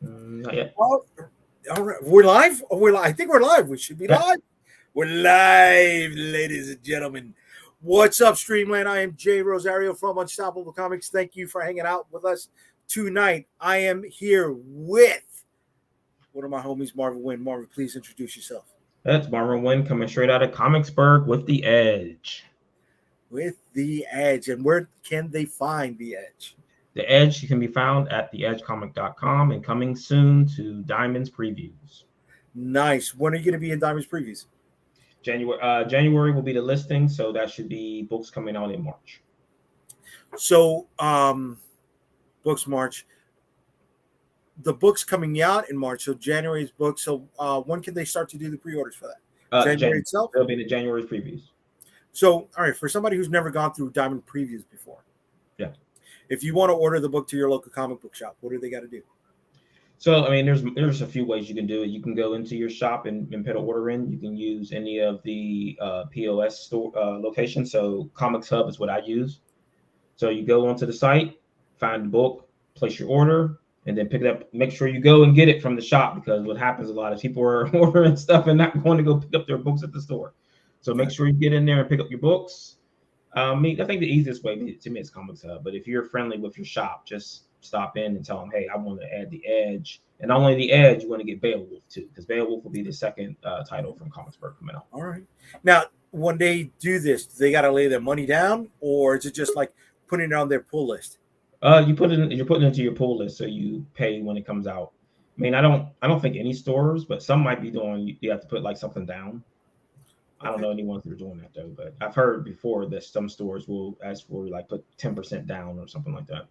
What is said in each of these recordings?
Not yet. Oh, all right. We're live. Oh, I think we're live. We should be Yeah. live. We're live, ladies and gentlemen. What's up, Streamland? I am Jay Rosario from Unstoppable Comics. Thank you for hanging out with us tonight. I am here with one of my homies, Marvin Wynn. Marvin, please introduce yourself. That's Marvin Wynn coming straight out of Comicsburg with the Edge. With the Edge. And where can they find the Edge? The Edge can be found at theedgecomic.com and coming soon to Diamond's Previews. Nice. When are you going to be in Diamond's Previews? January will be the listing, so that should be books coming out in March. So, books March. The book's coming out in March, so January's book. So, when can they start to do the pre-orders for that? January itself? It'll be the January previews. So, all right, for somebody who's never gone through Diamond Previews before, yeah, if you want to order the book to your local comic book shop, what do they got to do? So, I mean, there's a few ways you can do it. You can go into your shop and put an order in. You can use any of the POS store locations. So, Comics Hub is what I use. So, you go onto the site, find the book, place your order, and then pick it up. Make sure you go and get it from the shop, because what happens, a lot of people are ordering stuff and not going to go pick up their books at the store. So, make sure you get in there and pick up your books. I think the easiest way to me is Comics Hub. But if you're friendly with your shop, just stop in and tell them, hey, I want to add the Edge. And not only the Edge, you want to get Beowulf too, because Beowulf will be the second title from Comicsburg coming out. All right. Now, when they do this, do they got to lay their money down, or is it just like putting it on their pull list? You're putting it into your pull list, so you pay when it comes out. I mean, I don't think any stores, but some might be doing. You have to put like something down. I don't know anyone who's doing that though, but I've heard before that some stores will ask for like put 10% down or something like that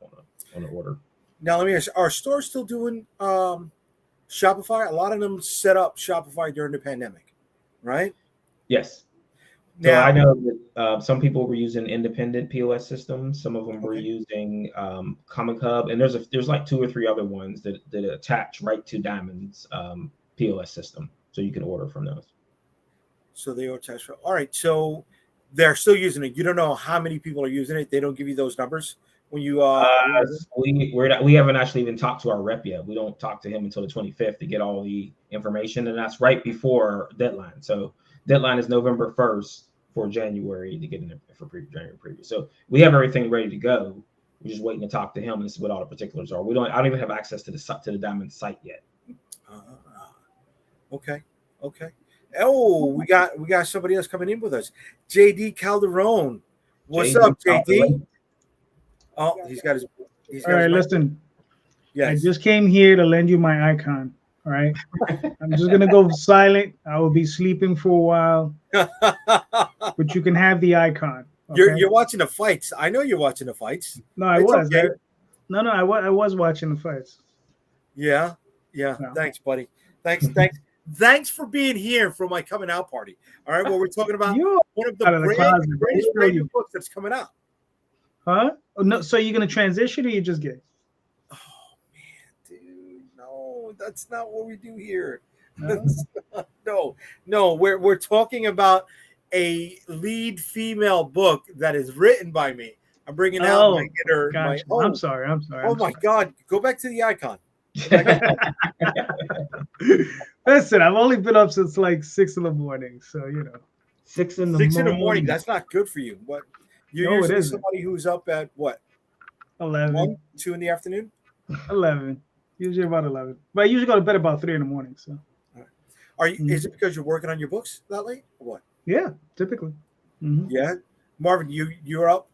on the order. Now let me ask: are stores still doing Shopify? A lot of them set up Shopify during the pandemic, right? Yes. So now, I know that some people were using independent POS systems. Some of them were using Comic Hub, and there's like 2 or 3 other ones that attach right to Diamond's POS system, so you can order from those. So they attach. All right, so they're still using it. You don't know how many people are using it. They don't give you those numbers when you. We haven't actually even talked to our rep yet. We don't talk to him until the 25th to get all the information, and that's right before deadline. So deadline is November 1st for January to get in for January preview. So we have everything ready to go. We're just waiting to talk to him and see what all the particulars are. I don't even have access to the Diamond site yet. Okay. Oh, we got somebody else coming in with us. JD Calderon. What's up, JD? Oh, he's got his. All right, listen. Yes. I just came here to lend you my icon. All right. I'm just gonna go silent. I will be sleeping for a while. But you can have the icon. Okay? You're watching the fights. I know you're watching the fights. No, I was. Okay. No, I was watching the fights. Yeah. No. Thanks, buddy. Thanks for being here for my coming out party. All right, well, we're talking about one of the greatest books that's coming out. Huh? Oh, no, so you're gonna transition, or you just get? Oh man, dude, no, that's not what we do here. No, we're talking about a lead female book that is written by me. I'm bringing out my hitter. Gotcha. I'm sorry. Oh my God, go back to the icon. Listen, I've only been up since like 6 in the morning, so you know. 6 in the morning. That's not good for you. What? You're usually somebody who's up at what? 11, 1, 2 in the afternoon. 11, usually about 11. But I usually go to bed about 3 in the morning. So, are you? Is it because you're working on your books that late, or what? Yeah, typically. Mm-hmm. Yeah, Marvin, you're up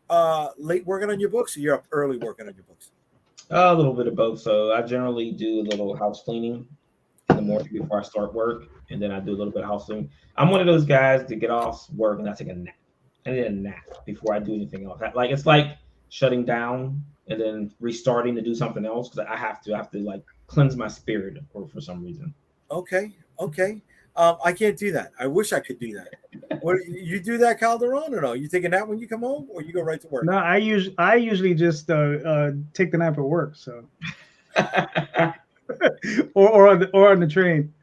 late working on your books, or you're up early working on your books? A little bit of both. So I generally do a little house cleaning in the morning before I start work, and then I do a little bit of house cleaning. I'm one of those guys to get off work and I take a nap. I need a nap before I do anything else. Like it's like shutting down and then restarting to do something else, because I have to like cleanse my spirit for some reason. Okay. I can't do that. I wish I could do that. What you do that, Calderon, or no? You take a nap when you come home, or you go right to work? No, I usually just take the nap at work. So, or on the train.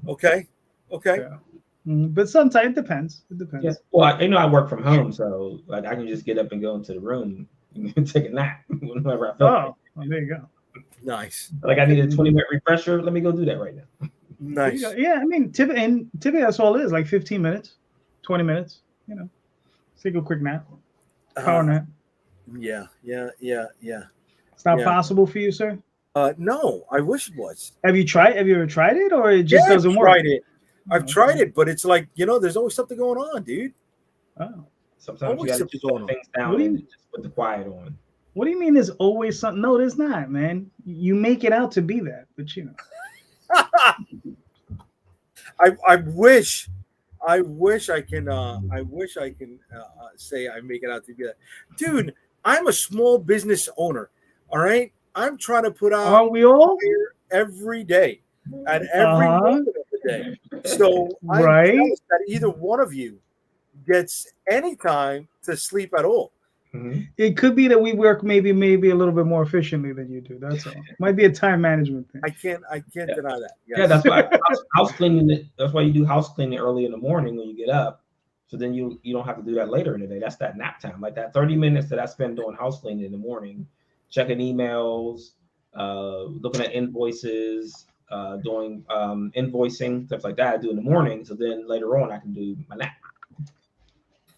Okay. Yeah. But sometimes it depends. Yeah. Well, I work from home, so like I can just get up and go into the room and take a nap whenever I feel. Well, there you go. Nice. Like I need a 20-minute refresher. Let me go do that right now. Nice. Yeah, I mean, typically that's all it is, like 15 minutes, 20 minutes. Take a quick nap, power nap. Yeah. It's not possible for you, sir? No, I wish it was. Have you ever tried it, or it just doesn't work? I've tried it, but it's like, there's always something going on, dude. Oh. Sometimes you got to shut things down and just put the quiet on. What do you mean there's always something? No, there's not, man. You make it out to be that, but I wish I can say I make it out to be that. Dude, I'm a small business owner. All right. I'm trying to put out Aren't we all? Every day and every moment of the day. So I'm jealous that either one of you gets any time to sleep at all. Mm-hmm. It could be that we work maybe a little bit more efficiently than you do. That's all. Might be a time management thing. I can't deny that. Yes. Yeah, that's why house cleaning. That's why you do house cleaning early in the morning when you get up. So then you don't have to do that later in the day. That's that nap time, like that 30 minutes that I spend doing house cleaning in the morning, checking emails, looking at invoices, doing invoicing, stuff like that. I do in the morning. So then later on I can do my nap.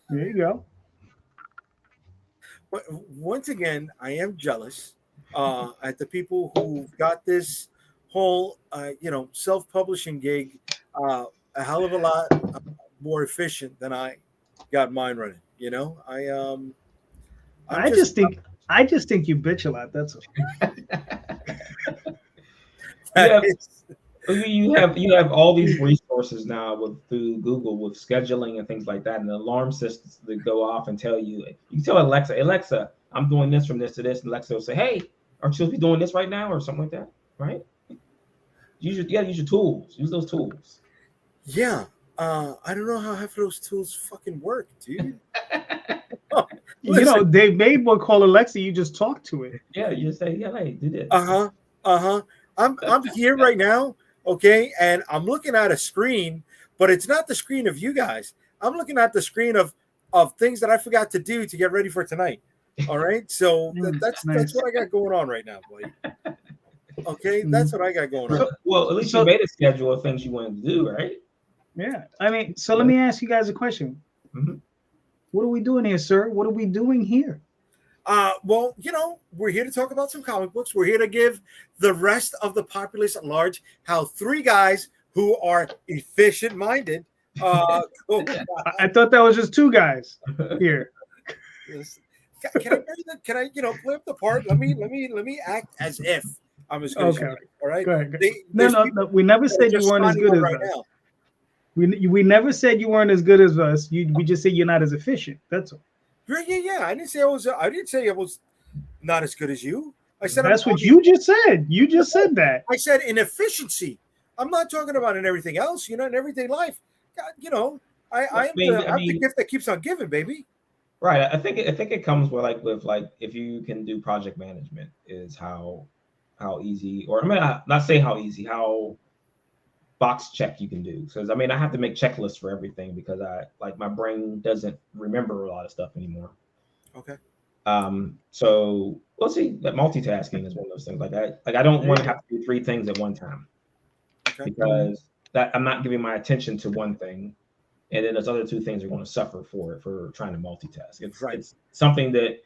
There you go. But once again, I am jealous at the people who've got this whole, self-publishing gig a hell of a lot more efficient than I got mine running. I just think you bitch a lot. That's all. You have all these resources now through Google with scheduling and things like that, and the alarm systems that go off and tell you. You can tell Alexa, I'm doing this from this to this, and Alexa will say, "Hey, aren't you supposed to be doing this right now?" or something like that, right? You gotta use your tools. Use those tools. Yeah, I don't know how half of those tools fucking work, dude. They made one called Alexa. You just talk to it. Yeah, you just say, "Yeah, hey, do this." I'm here right now. Okay, and I'm looking at a screen, but it's not the screen of you guys. I'm looking at the screen of things that I forgot to do to get ready for tonight. All right, so that's what I got going on right now, buddy. Okay, that's what I got going on. Well, at least you made a schedule of things you wanted to do, right? Yeah, I mean, so let me ask you guys a question. Mm-hmm. What are we doing here, sir? What are we doing here? Well, we're here to talk about some comic books. We're here to give the rest of the populace at large how three guys who are efficient-minded. I thought that was just two guys here. Can I play up the part? Let me act as if I'm as good as you. All right. Go ahead. No. We never said you weren't as good as us. We never said you weren't as good as us. We just said you're not as efficient. That's all. Yeah. I didn't say I was not as good as you. I said that's what you just said. You just said that. I said in efficiency. I'm not talking about in everything else. In everyday life. God, I'm the gift that keeps on giving, baby. Right. I think it comes with if you can do project management is how easy, or not say how easy, how box check you can do. Because I have to make checklists for everything because my brain doesn't remember a lot of stuff anymore. Okay. So we'll see. That multitasking is one of those things. I don't want to have to do three things at one time. Okay. Because that I'm not giving my attention to one thing, and then those other two things are going to suffer for trying to multitask. It's something that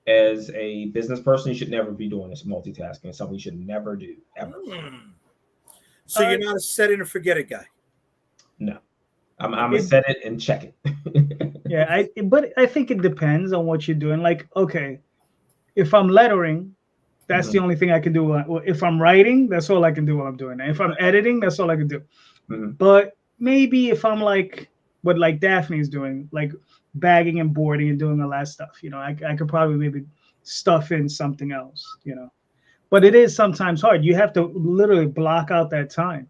as a business person you should never be doing. This multitasking. It's something you should never do ever. So you're not a set it and forget it guy. No, I'm a set it and check it. Yeah, but I think it depends on what you're doing. Like, okay, if I'm lettering, that's the only thing I can do. If I'm writing, that's all I can do while I'm doing that. If I'm editing, that's all I can do. Mm-hmm. But maybe if I'm like what Daphne's doing, like bagging and boarding and doing all that stuff, I could probably maybe stuff in something else, But it is sometimes hard. You have to literally block out that time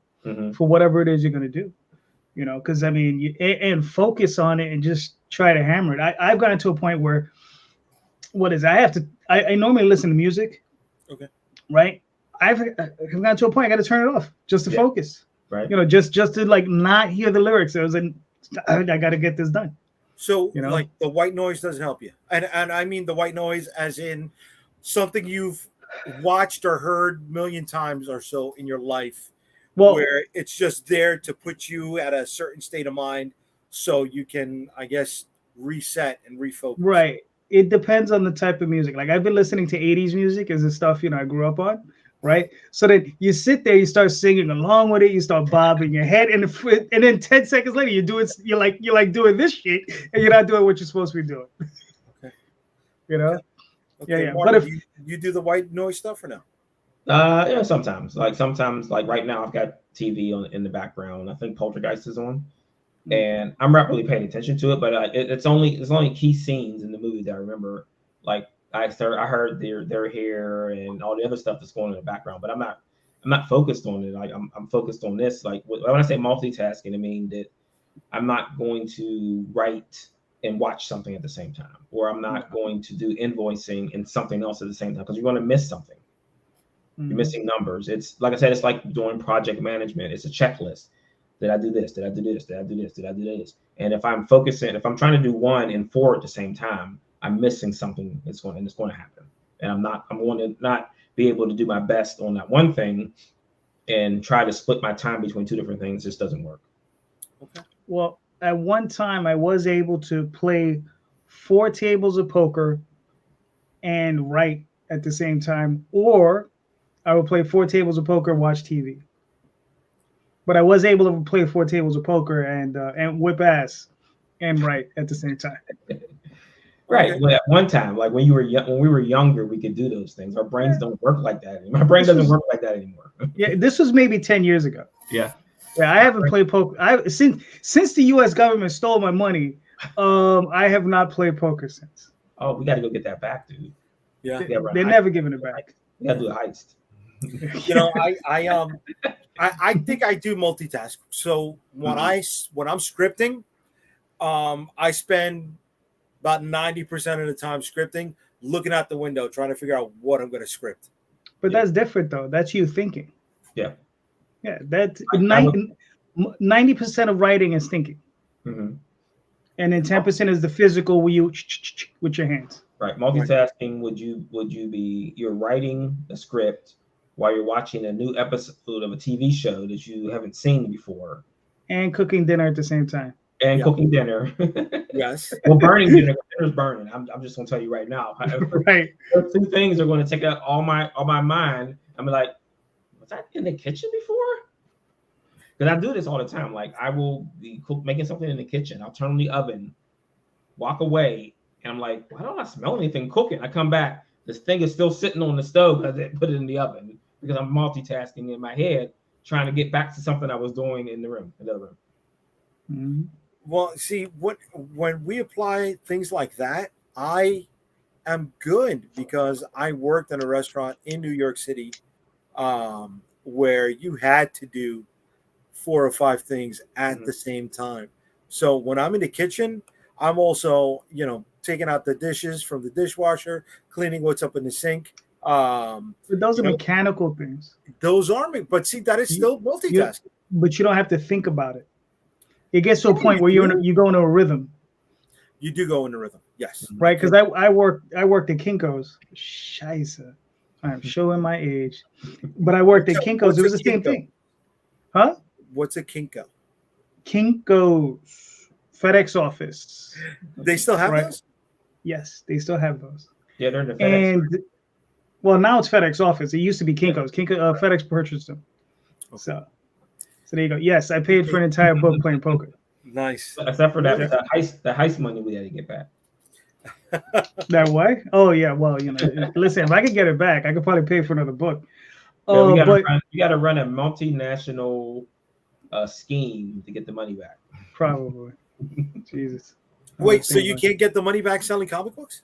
for whatever it is you're going to do, because and focus on it and just try to hammer it. I've gotten to a point where I normally listen to music. Okay. Right. I've gotten to a point I got to turn it off just to focus. Right. Just to not hear the lyrics. I got to get this done. So the white noise doesn't help you. And I mean the white noise as in something you've watched or heard a million times or so in your life, Well, where it's just there to put you at a certain state of mind so you can, I guess, reset and refocus? right. It depends on the type of music. Like I've been listening to 80s music as the stuff, I grew up on, right? So that you sit there, you start singing along with it, you start bobbing your head, and then 10 seconds later you're like doing this shit and you're not doing what you're supposed to be doing. Okay. Okay. Yeah. Marty, But if you do the white noise stuff or no? Yeah, sometimes. Like right now, I've got TV on in the background. I think Poltergeist is on, and I'm not really paying attention to it. But it's only key scenes in the movie that I remember. Like I heard their hair and all the other stuff that's going on in the background. But I'm not focused on it. Like I'm focused on this. Like when I say multitasking, I mean that I'm not going to write and watch something at the same time, or I'm not going to do invoicing and something else at the same time because you're going to miss something. You're missing numbers. It's like I said, it's like doing project management. It's a checklist. Did I do this? Did I do this? Did I do this? Did I do this? And if I'm trying to do 1 and 4 at the same time, I'm missing something. It's going to happen. And I'm going to not be able to do my best on that one thing and try to split my time between 2 different things. It just doesn't work. Okay. Well, at one time I was able to play 4 tables of poker and write at the same time, or I would play 4 tables of poker and watch TV. But I was able to play 4 tables of poker and whip ass and write at the same time. Right. Okay. Well, at one time, like when we were younger, we could do those things. Our brains don't work like that anymore. My brain doesn't work like that anymore. Yeah, this was maybe 10 years ago. Yeah. Yeah, I haven't played poker. Since the U.S. government stole my money, I have not played poker since. Oh, we got to go get that back, dude. Yeah, they're never giving it back. We got to do a heist. I think I do multitask. So when I'm scripting, I spend about 90% of the time scripting, looking out the window, trying to figure out what I'm going to script. But that's different though. That's you thinking. Yeah. Yeah. That's 90% of writing is thinking. Mm-hmm. And then 10% is the physical with your hands. Right. Multitasking, you're writing a script while you're watching a new episode of a TV show that you haven't seen before. And cooking dinner at the same time. And cooking dinner. Yes. Well, burning dinner. Dinner's burning. I'm just gonna tell you right now. Right. Those 2 things are going to take out all my mind. I'm like, was I in the kitchen before? Because I do this all the time. Like I will be making something in the kitchen. I'll turn on the oven, walk away, and I'm like, why don't I smell anything cooking? I come back, this thing is still sitting on the stove because I put it in the oven because I'm multitasking in my head, trying to get back to something I was doing in the other room. Mm-hmm. Well, see, when we apply things like that, I am good because I worked in a restaurant in New York City where you had to do 4 or 5 things at the same time. So when I'm in the kitchen, I'm also, taking out the dishes from the dishwasher, cleaning what's up in the sink. But those are mechanical things. Those are, but see, that is still multitasking. But you don't have to think about it. It gets to a point where you go into a rhythm. You do go into rhythm, yes. Right, because I worked at Kinko's. Scheisse. I'm showing my age. But I worked at Kinko's. It was the same thing. Huh? What's a Kinko? Kinko's FedEx office. They still have those? Yes, they still have those. Yeah, they're in the FedEx. And well, now it's FedEx office. It used to be Kinko's. FedEx purchased them. Okay. So there you go. Yes, I paid for an entire book playing poker. Nice. Except for that the heist money we had to get back. That what? Oh yeah. Well, listen, if I could get it back, I could probably pay for another book. Yeah, you got to run a multinational scheme to get the money back. Probably. Jesus. Wait, so you can't get the money back selling comic books?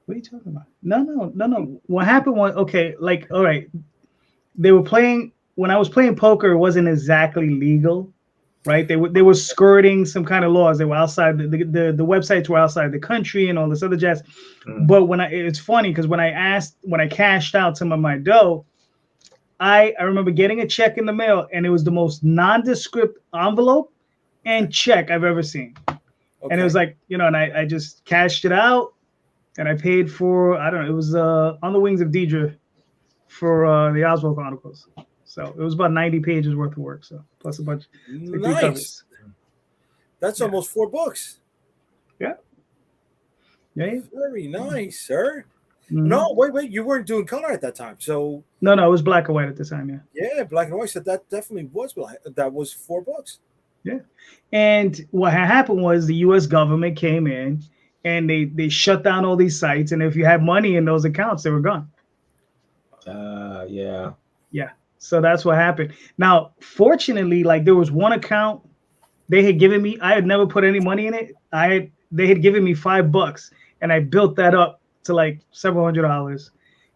What are you talking about? No. What happened was, all right. They were playing, when I was playing poker, it wasn't exactly legal, right? They were skirting some kind of laws. They were outside, the websites were outside the country and all this other jazz. But it's funny because when I cashed out some of my dough, I remember getting a check in the mail and it was the most nondescript envelope and check I've ever seen. Okay. And it was like, and I just cashed it out and I paid for, I don't know, it was On the Wings of Deidre for the Oswald Chronicles. So it was about 90 pages worth of work. So plus a bunch, like 3 covers. That's almost 4 books. Yeah. Yeah. Very nice, sir. Mm-hmm. No, wait. You weren't doing color at that time. So no, it was black and white at the time. Yeah. Yeah, black and white. So that definitely was black. That was 4 books. Yeah. And what had happened was the U.S. government came in and they shut down all these sites. And if you had money in those accounts, they were gone. Yeah. Yeah. So that's what happened. Now, fortunately, like there was one account they had given me. I had never put any money in it. They had given me $5, and I built that up to like several $100s.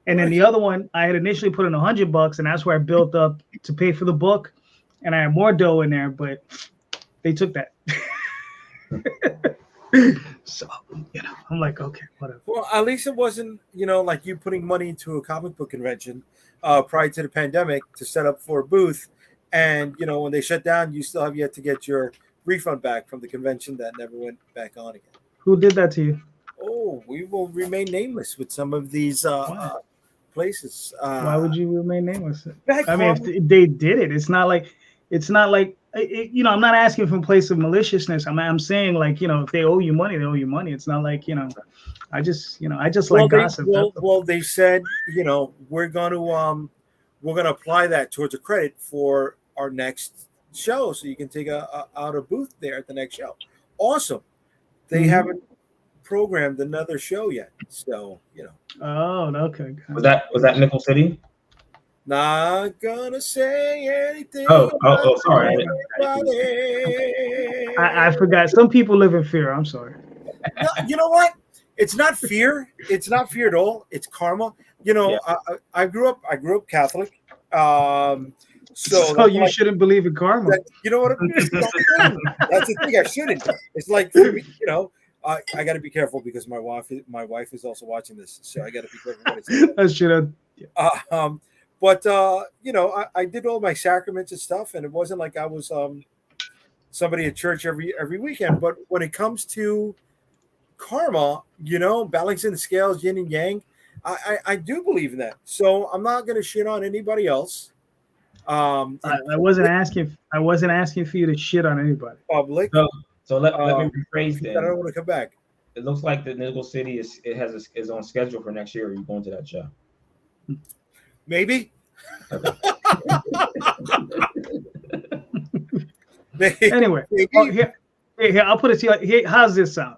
And then the other one, I had initially put in $100, and that's where I built up to pay for the book. And I had more dough in there, but they took that. So, I'm like, okay, whatever. Well, at least it wasn't, like you putting money into a comic book convention prior to the pandemic to set up for a booth. And, when they shut down, you still have yet to get your refund back from the convention that never went back on again. Who did that to you? Oh, we will remain nameless with some of these places. Why would you remain nameless? I mean, if they did it, it's not like I'm not asking from a place of maliciousness. I'm saying like, if they owe you money, they owe you money. It's not like, I just like gossip. Well, they said, we're going to apply that towards a credit for our next show. So you can take out a booth there at the next show. Awesome. They haven't programmed another show yet. So, Oh, okay. Was that Nickel City? Not gonna say anything. Oh, sorry. I forgot. Some people live in fear. I'm sorry. No, you know what? It's not fear. It's not fear at all. It's karma. I grew up Catholic. So you shouldn't believe in karma. You know what I mean? That's the thing. I shouldn't. It's like, I got to be careful because my wife is also watching this, so I got to be careful what I say. That should have. But I did all my sacraments and stuff, and it wasn't like I was somebody at church every weekend. But when it comes to karma, balancing the scales, yin and yang, I do believe in that. So I'm not going to shit on anybody else. I wasn't asking for you to shit on anybody. Public. So let me rephrase that. I don't want to come back. It looks like the Nickel City is on schedule for next year. Are you going to that show? Maybe. Anyway, here, I'll put it to you. Here, how's this sound?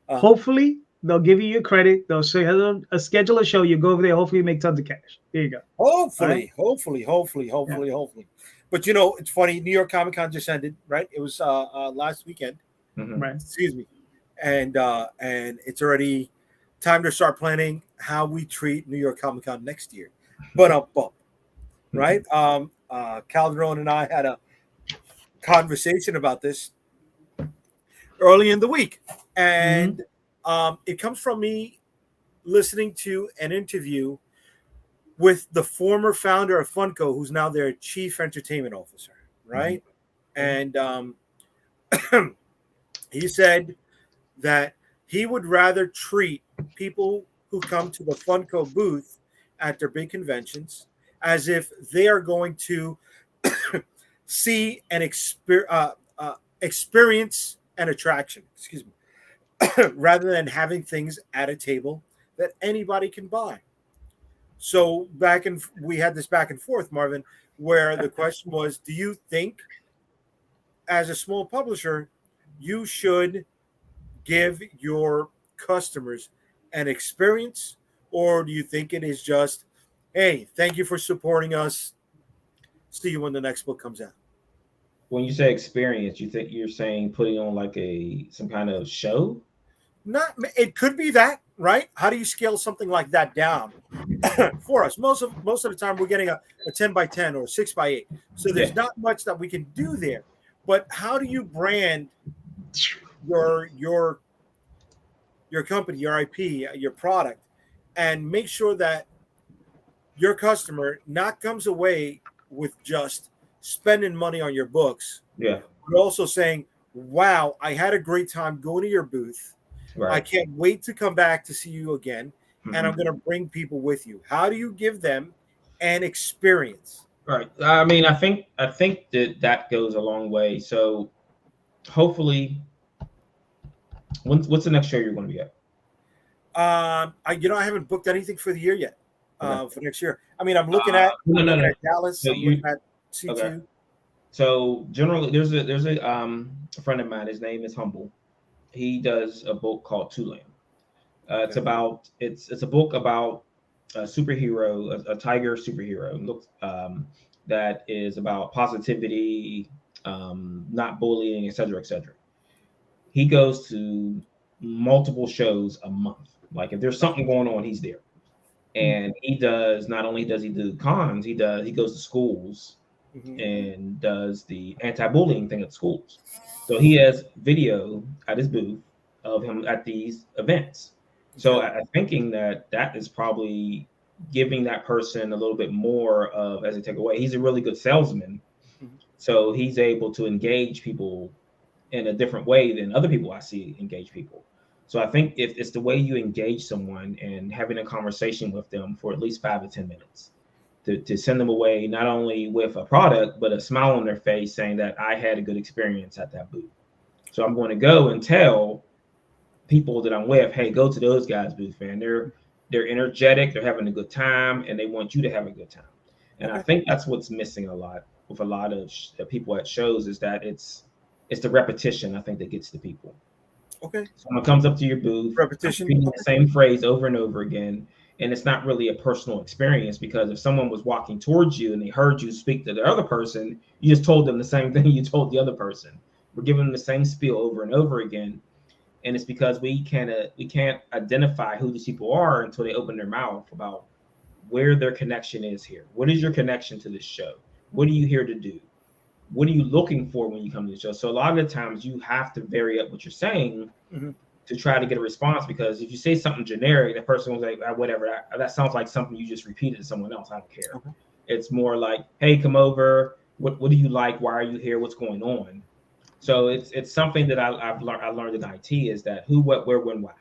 Hopefully, they'll give you your credit. They'll schedule a show. You go over there. Hopefully, you make tons of cash. There you go. Hopefully. But it's funny. New York Comic Con just ended, right? It was last weekend. Mm-hmm. Right. Excuse me. And it's already time to start planning how we treat New York Comic Con next year. But right? Calderon and I had a conversation about this early in the week, and it comes from me listening to an interview with the former founder of Funko, who's now their chief entertainment officer, right? And he said that he would rather treat people who come to the Funko booth at their big conventions as if they are going to see and experience an attraction, rather than having things at a table that anybody can buy. So we had this back and forth, Marvin, where the question was, do you think as a small publisher, you should give your customers an experience, or do you think it is just, hey, thank you for supporting us, see you when the next book comes out? When you say experience, you think you're saying putting on like some kind of show? It could be that, right? How do you scale something like that down for us? Most of the time, we're getting a 10x10 or 6x8, so there's not much that we can do there. But how do you brand your company, your IP, your product, and make sure that your customer not comes away with just spending money on your books, but also saying, wow, I had a great time going to your booth. Right. I can't wait to come back to see you again, and I'm going to bring people with you. How do you give them an experience? Right. I mean, I think that goes a long way. So hopefully, what's the next show you're going to be at? I haven't booked anything for the year yet. Okay. For next year. I mean, I'm looking at Dallas. So I'm looking at C2. Okay. So generally, there's a friend of mine. His name is Humble. He does a book called Tulane. It's a book about a superhero, a tiger superhero. Looks that is about positivity, not bullying, etc., etc. He goes to multiple shows a month. Like if there's something going on, he's there. And he does not only does he do cons, he goes to schools and does the anti-bullying thing at schools. So he has video at his booth of him at these events. So I'm thinking that is probably giving that person a little bit more of as a takeaway. He's a really good salesman, so he's able to engage people in a different way than other people I see engage people. So I think if it's the way you engage someone and having a conversation with them for at least 5 to 10 minutes to send them away, not only with a product, but a smile on their face saying that I had a good experience at that booth. So I'm going to go and tell people that I'm with, hey, go to those guys' booth, man. They're energetic, they're having a good time, and they want you to have a good time. And I think that's what's missing a lot with a lot of people at shows is that it's the repetition, I think, that gets the people. Okay. Someone comes up to your booth, repetition, repeating the same phrase over and over again, and it's not really a personal experience because if someone was walking towards you and they heard you speak to the other person, you just told them the same thing you told the other person. We're giving them the same spiel over and over again, and it's because we can't identify who these people are until they open their mouth about where their connection is here. What is your connection to this show? What are you here to do? What are you looking for when you come to the show? So a lot of the times you have to vary up what you're saying to try to get a response, because if you say something generic, the person was like, whatever, that sounds like something you just repeated to someone else. I don't care. It's more like, hey, come over. What do you like? Why are you here? What's going on? So it's something that I learned in IT is that who, what, where, when, why.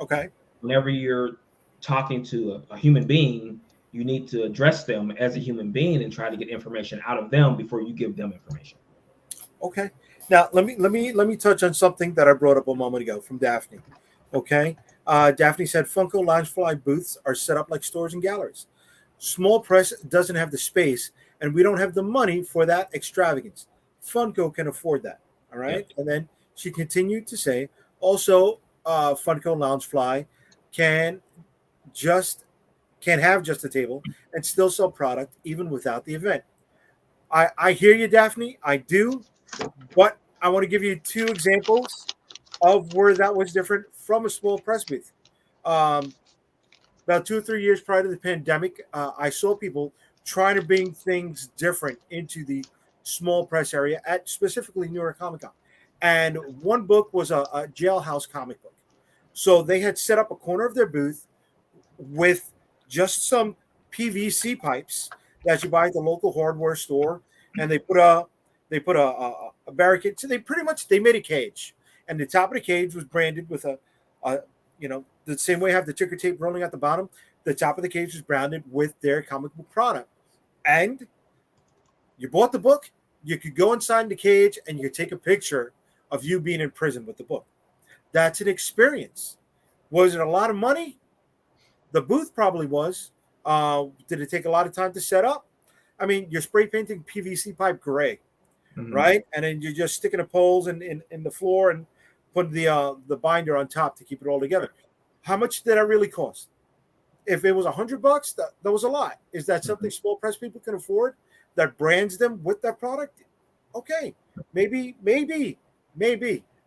Okay. Whenever you're talking to a human being, you need to address them as a human being and try to get information out of them before you give them information. Okay. Now let me touch on something that I brought up a moment ago from Daphne. Okay. Daphne said Funko Loungefly booths are set up like stores and galleries. Small press doesn't have the space, and we don't have the money for that extravagance. Funko can afford that. All right. Yeah. And then she continued to say, also, Funko Loungefly can have just a table and still sell product even without the event. I hear you, Daphne. I do. But I want to give you 2 examples of where that was different from a small press booth. About 2 or 3 years prior to the pandemic, I saw people trying to bring things different into the small press area at specifically New York Comic Con. And one book was a jailhouse comic book. So they had set up a corner of their booth with just some PVC pipes that you buy at the local hardware store, and they put a barricade. So they made a cage, and the top of the cage was branded with a the same way I have the ticker tape rolling at the bottom. The top of the cage was branded with their comic book product, and you bought the book. You could go inside the cage and you could take a picture of you being in prison with the book. That's an experience. Was it a lot of money? The booth probably was. Did it take a lot of time to set up? I mean, you're spray painting PVC pipe gray, right? And then you're just sticking the poles in the floor and putting the binder on top to keep it all together. How much did that really cost? If it was $100, that was a lot. Is that something small press people can afford that brands them with that product? Okay, maybe.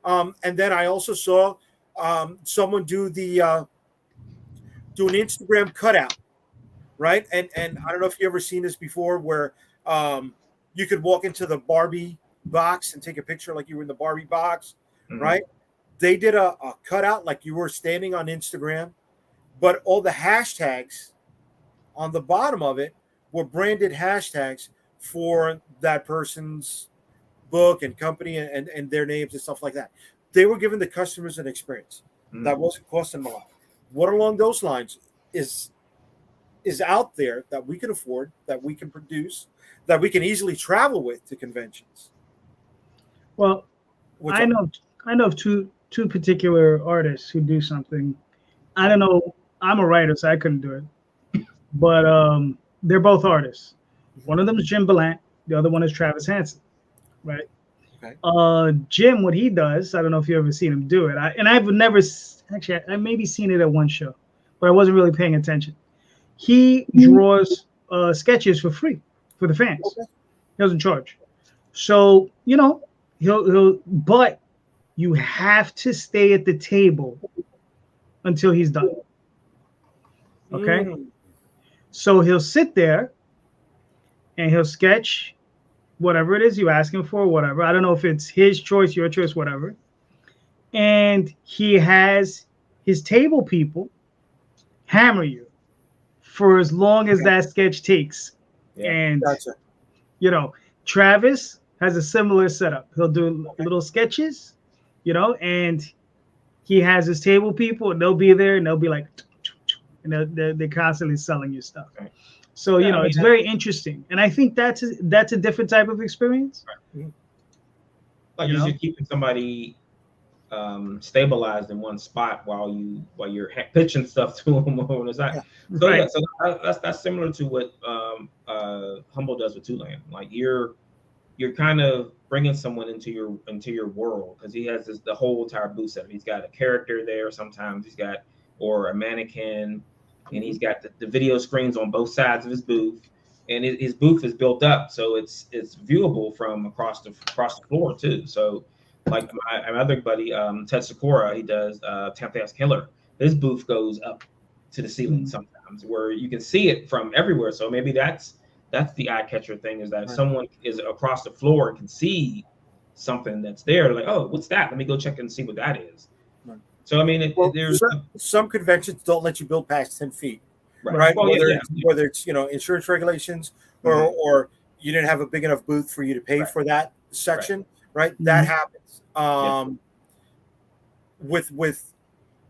And then I also saw someone do an Instagram cutout, right? And I don't know if you ever seen this before, where you could walk into the Barbie box and take a picture like you were in the Barbie box, right? They did a cutout like you were standing on Instagram, but all the hashtags on the bottom of it were branded hashtags for that person's book and company and their names and stuff like that. They were giving the customers an experience. that wasn't costing a lot. What along those lines is out there that we can afford, that we can produce, that we can easily travel with to conventions? Well, I know of two particular artists who do something. I don't know. I'm a writer, so I couldn't do it. But they're both artists. One of them is Jim Belant. The other one is Travis Hansen. Right. Okay. Jim, what he does, I don't know if you've ever seen him do it. I've never actually. I maybe seen it at one show, but I wasn't really paying attention. He draws sketches for free for the fans. Okay. He doesn't charge. So he'll but you have to stay at the table until he's done. Okay. So he'll sit there and he'll sketch whatever it is you ask him for, whatever. I don't know if it's his choice, your choice, whatever. And he has his table people hammer you for as long as that sketch takes. Yeah, and gotcha. Travis has a similar setup. He'll do little sketches, and he has his table people, and they'll be there, and they'll be like, and they're constantly selling you stuff. Right. So it's very interesting, and I think that's a different type of experience. Right. Like you're keeping somebody stabilized in one spot while you're pitching stuff to them on the side. So right. So that's similar to what Humble does with Tulane. Like you're kind of bringing someone into your world, because he has the whole entire booth set. He's got a character there. Sometimes he's got or a mannequin. And he's got the video screens on both sides of his booth, and his booth is built up so it's viewable from across the floor too. So, like my other buddy, Ted Sakura, he does Tampa House Killer. His booth goes up to the ceiling sometimes, where you can see it from everywhere. So maybe that's the eye catcher thing, is that if someone is across the floor and can see something that's there, like, oh, what's that? Let me go check and see what that is. Right. So I mean, there's some conventions don't let you build past 10 feet, right? Well, whether it's insurance regulations or you didn't have a big enough booth for you to pay for that section, right? That happens. With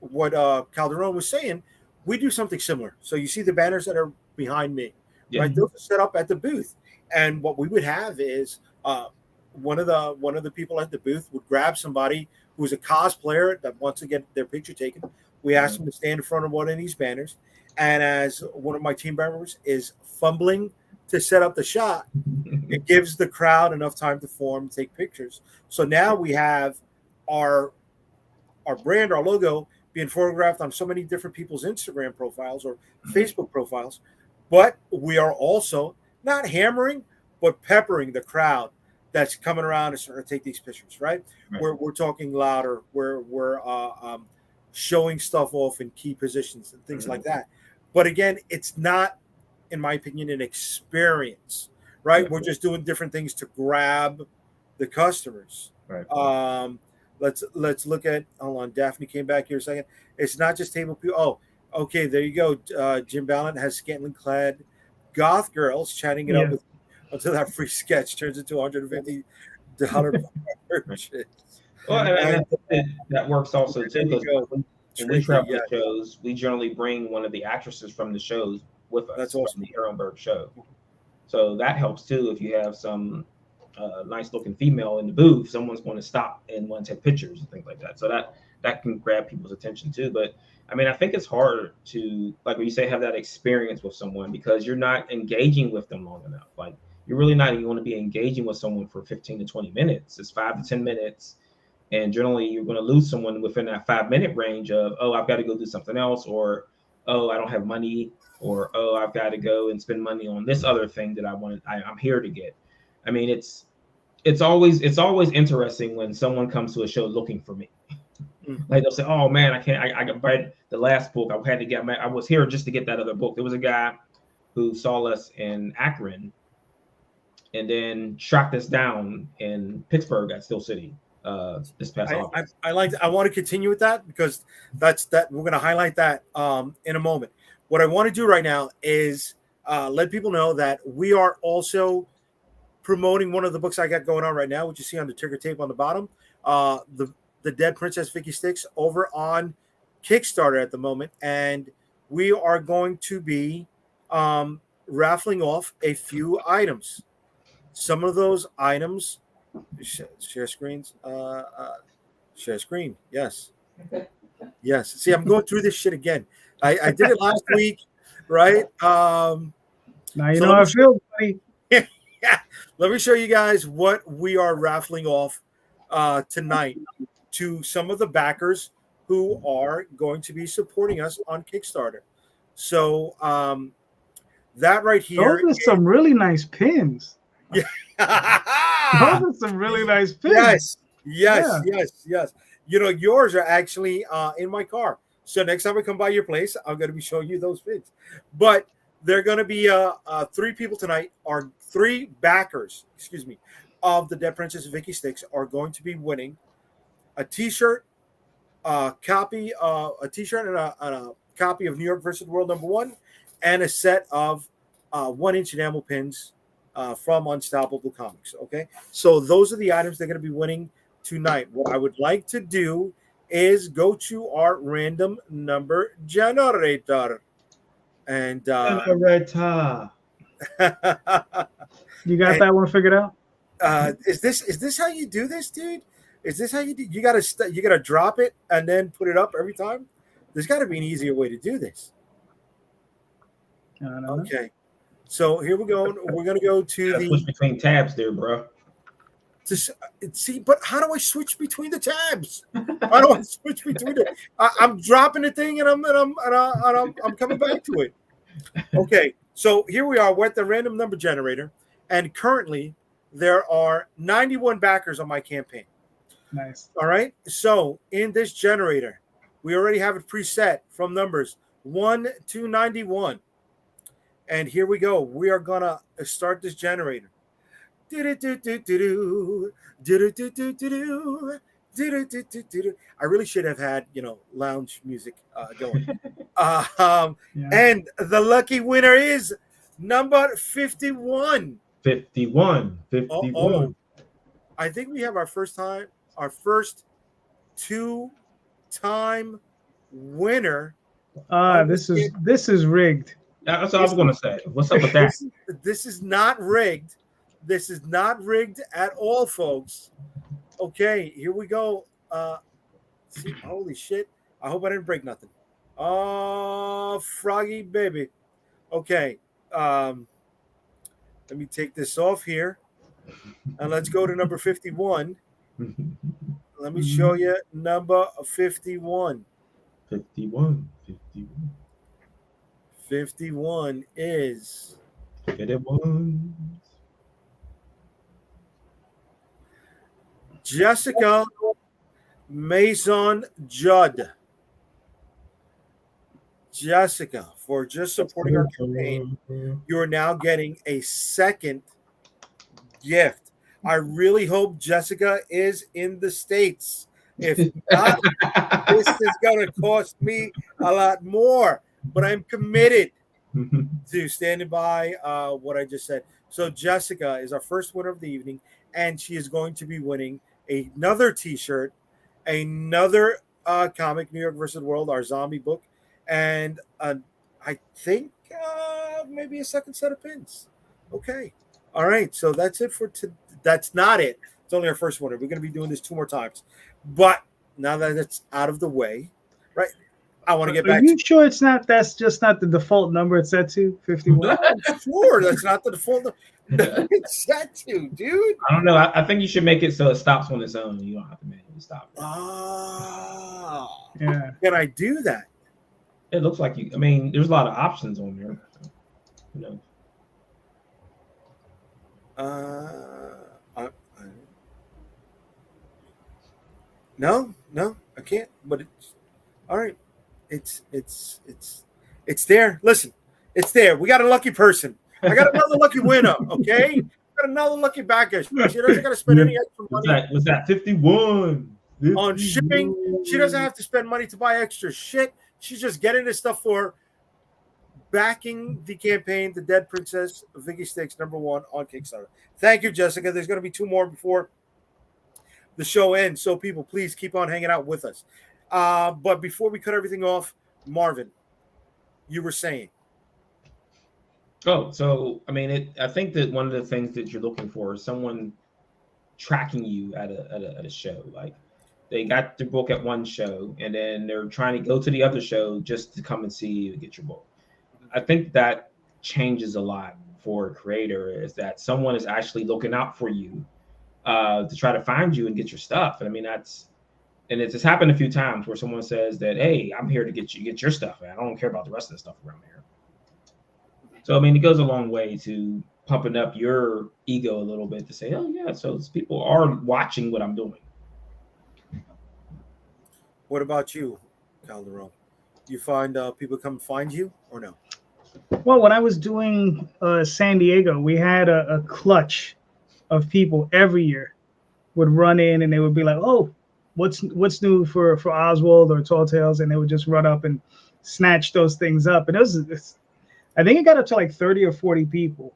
what Calderon was saying, we do something similar. So you see the banners that are behind me, right? Those are set up at the booth, and what we would have is one of the people at the booth would grab somebody who's a cosplayer that wants to get their picture taken. We ask them to stand in front of one of these banners. And as one of my team members is fumbling to set up the shot, it gives the crowd enough time to form and take pictures. So now we have our brand, our logo being photographed on so many different people's Instagram profiles or Facebook profiles. But we are also not hammering, but peppering the crowd that's coming around and starting to take these pictures, right? We're talking louder. We're showing stuff off in key positions and things like that. But again, it's not, in my opinion, an experience, right? We're just doing different things to grab the customers. Right. Let's look at. Hold on, Daphne came back here a second. It's not just table people. Oh, okay, there you go. Jim Ballant has scantily clad goth girls chatting it up with, until that free sketch turns into $150 purchase. Well, and that works also too, because when we travel to shows, we generally bring one of the actresses from the shows with us. That's awesome. From the Ehrenberg show. So that helps too. If you have some nice looking female in the booth, someone's going to stop and want to take pictures and things like that. So that can grab people's attention too. But I mean, I think it's hard to, like when you say, have that experience with someone, because you're not engaging with them long enough. Like you're really not going to be engaging with someone for 15 to 20 minutes. It's 5 to 10 minutes. And generally you're going to lose someone within that 5-minute range of, oh, I've got to go do something else, or, oh, I don't have money, or, oh, I've got to go and spend money on this other thing that I'm here to get. I mean, it's always interesting when someone comes to a show looking for me. Like they'll say, oh man, I got read the last book. I was here just to get that other book. There was a guy who saw us in Akron and then tracked us down in Pittsburgh at Steel City this past August. I want to continue with that, because that's we're going to highlight that in a moment. What I want to do right now is let people know that we are also promoting one of the books I got going on right now, which you see on the ticker tape on the bottom, the Dead Princess Vicky Styx, over on Kickstarter at the moment, and we are going to be raffling off a few items. Some of those items, share screens, share screen. Yes. Yes. See, I'm going through this shit again. I did it last week, right? Now you So know how I feel, buddy. yeah, let me show you guys what we are raffling off tonight to some of the backers who are going to be supporting us on Kickstarter. So that right here. Those are some really nice pins. Yeah. Those are some really nice pins. Yes, Yeah. yes. You know, yours are actually in my car. So next time I come by your place, I'm going to be showing you those pins. But they're going to be 3 people tonight, or 3 backers, excuse me, of the Dead Princess Vicky Styx are going to be winning a T-shirt, a T-shirt and a copy of New York versus World #1, and a set of 1-inch enamel pins from Unstoppable Comics. Okay, so those are the items they're going to be winning tonight. What I would like to do is go to our random number generator, and Generator. You got that one figured out? is this how you do this, dude? Is this how you do? You gotta drop it and then put it up every time. There's got to be an easier way to do this. I don't know. Okay, so here we go. We're gonna go to the switch between tabs there, bro. See, but how do I switch between the tabs? How do I switch between the? I'm dropping the thing and I'm coming back to it. Okay, so here we are. We're at the random number generator, and currently there are 91 backers on my campaign. Nice. All right. So in this generator, we already have it preset from numbers 1 to 91. And here we go. We are gonna start this generator. I really should have had, lounge music going. Yeah. And the lucky winner is number 51. 51. Oh, I think we have our first 2-time winner. This is rigged. That's what I was going to say. What's up with that? This is not rigged. This is not rigged at all, folks. Okay, here we go. See, holy shit. I hope I didn't break nothing. Oh, froggy baby. Okay. Let me take this off here. And let's go to number 51. Let me show you number 51. 51. 51 is 51. Jessica Mason Judd. Jessica, for just supporting our campaign, you are now getting a second gift. I really hope Jessica is in the States. If not, this is going to cost me a lot more. But I'm committed to standing by what I just said. So Jessica is our first winner of the evening, and she is going to be winning another T-shirt, another comic, New York versus World, our zombie book, and I think maybe a second set of pins. Okay. All right. So that's it for today. That's not it. It's only our first winner. We're going to be doing this 2 more times. But now that it's out of the way, right? I want to get back. Are you sure it's not? That's just not the default number it's set to 51. Sure, that's not the default number it's set to, dude. I don't know. I think you should make it so it stops on its own. You don't have to manually stop it. Yeah. Can I do that? It looks like you. I mean, there's a lot of options on there. No, I can't. But it's all right. It's there. Listen, it's there. We got a lucky person. I got another lucky winner. Okay, got another lucky backer. She doesn't got to spend any extra money. Was that 51? On shipping? She doesn't have to spend money to buy extra shit. She's just getting this stuff for backing the campaign, The Dead Princess Vicky Styx #1 on Kickstarter. Thank you, Jessica. There's going to be 2 more before the show ends. So people, please keep on hanging out with us. But before we cut everything off, Marvin, you were saying. Oh, so I mean, I think that one of the things that you're looking for is someone tracking you at a show. Like they got their book at one show, and then they're trying to go to the other show just to come and see you and get your book. I think that changes a lot for a creator. Is that someone is actually looking out for you to try to find you and get your stuff. And I mean, it's just happened a few times where someone says that, "Hey, I'm here to get your stuff, man. I don't care about the rest of the stuff around here." So, I mean, it goes a long way to pumping up your ego a little bit to say, oh, yeah, so people are watching what I'm doing. What about you, Calderon? You find people come find you or no? Well, when I was doing San Diego, we had a clutch of people every year would run in and they would be like, oh, what's new for Oswald or Tall Tales? And they would just run up and snatch those things up. And I think it got up to like 30 or 40 people.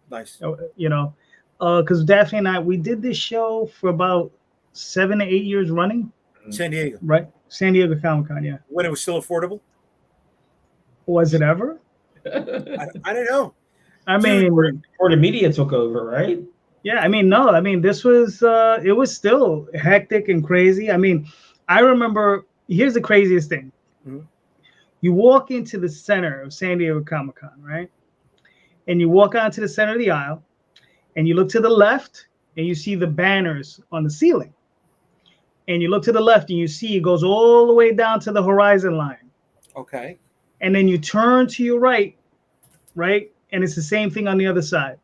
Nice. You know, because Daphne and I, we did this show for about 7 to 8 years running. San Diego. Right. San Diego Comic-Con, yeah. When it was still affordable? Was it ever? I don't know. I mean, or the media took over, right? Yeah, I mean, no, I mean, this was, it was still hectic and crazy. I mean, I remember, here's the craziest thing. Mm-hmm. You walk into the center of San Diego Comic-Con, right? And you walk out to the center of the aisle and you look to the left and you see the banners on the ceiling. And you look to the left and you see it goes all the way down to the horizon line. Okay. And then you turn to your right, and it's the same thing on the other side.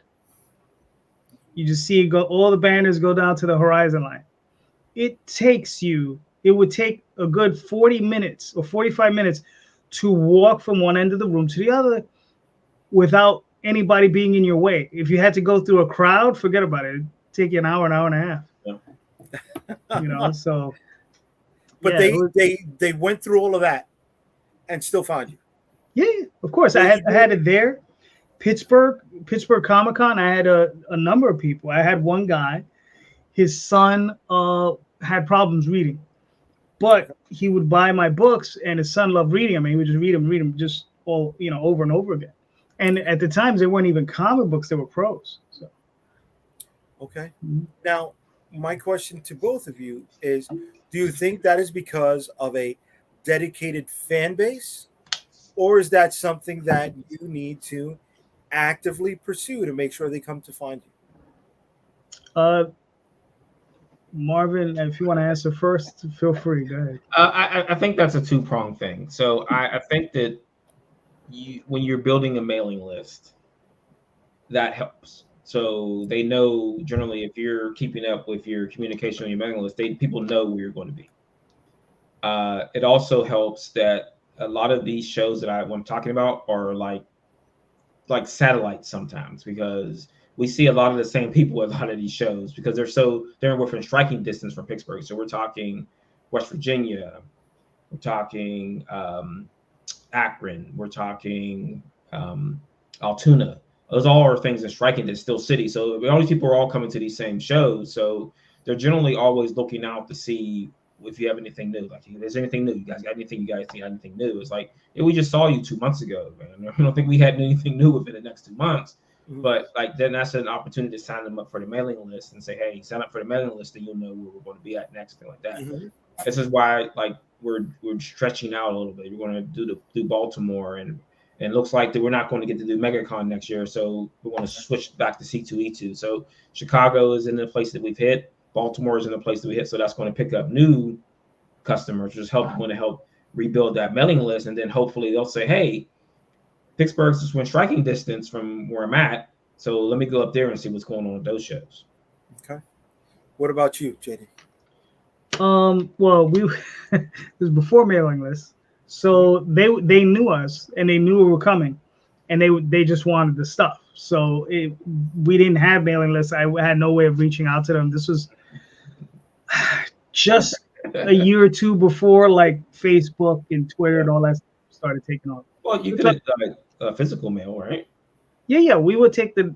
You just see all the banners go down to the horizon line. It would take a good 40 minutes or 45 minutes to walk from one end of the room to the other without anybody being in your way. If you had to go through a crowd, forget about it. It'd take you an hour and a half. Yeah. You know, so. But they went through all of that and still found you. Yeah, of course. I had it there. Pittsburgh Comic-Con, I had a number of people. I had one guy, his son had problems reading, but he would buy my books and his son loved reading them. And he would just read them just all, over and over again. And at the times, they weren't even comic books, they were prose. So. Okay. Mm-hmm. Now, my question to both of you is, do you think that is because of a dedicated fan base, or is that something that you need to actively pursue to make sure they come to find you? Marvin, if you want to answer first, feel free. Go ahead. I think that's a two-pronged thing. So I think that when you're building a mailing list, that helps. So they know generally if you're keeping up with your communication on your mailing list, people know where you're going to be. It also helps that a lot of these shows that I'm talking about are like satellites sometimes, because we see a lot of the same people at a lot of these shows because they're within striking distance from Pittsburgh. So we're talking West Virginia, we're talking Akron, we're talking Altoona. Those all are things in striking distance, still city. So all these people are all coming to these same shows. So they're generally always looking out to see if you have anything new. Like, if there's anything new, you guys got anything? You guys see anything new? It's like, yeah, we just saw you 2 months ago, man. I don't think we had anything new within the next 2 months. Mm-hmm. But like, then that's an opportunity to sign them up for the mailing list and say, hey, sign up for the mailing list, and you'll know where we're going to be at next, thing like that. Mm-hmm. This is why, like, we're stretching out a little bit. We're going to do Baltimore, and it looks like that we're not going to get to do MegaCon next year, so we're going to switch back to C2E2. So Chicago is in the place that we've hit. Baltimore is in the place that we hit, so that's going to pick up new customers, which is going to help rebuild that mailing list, and then hopefully they'll say, hey, Pittsburgh's just within striking distance from where I'm at, so let me go up there and see what's going on with those shows. Okay. What about you, JD? Well, this was before mailing list, so they knew us and they knew we were coming, and they just wanted the stuff. So we didn't have mailing lists. I had no way of reaching out to them. This was just a year or two before, like, Facebook and Twitter and all that stuff started taking off. Well, you could have done physical mail, right? Yeah, we would take the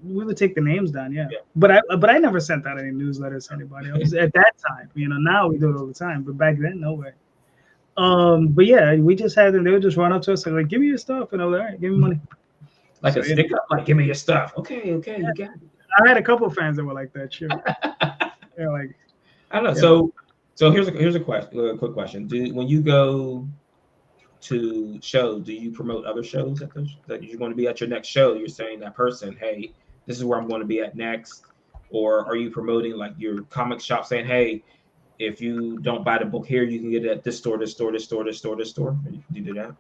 names down, yeah. But I never sent out any newsletters to anybody else at that time. Now we do it all the time, but back then, no way. But yeah, we just had them. They would just run up to us and like, "Give me your stuff," and I was like, "All right, give me money." Like So, a stick up, like give me your stuff. Okay, okay, you got it. I had a couple of fans that were like that. Sure, they're like, I don't know. you know, So here's a question. A quick question. When you go to shows, do you promote other shows at those that you're going to be at your next show? You're saying that person, hey, this is where I'm going to be at next, or are you promoting like your comic shop saying, hey, if you don't buy the book here, you can get it at this store, this store, this store, this store, this store. Do you do that?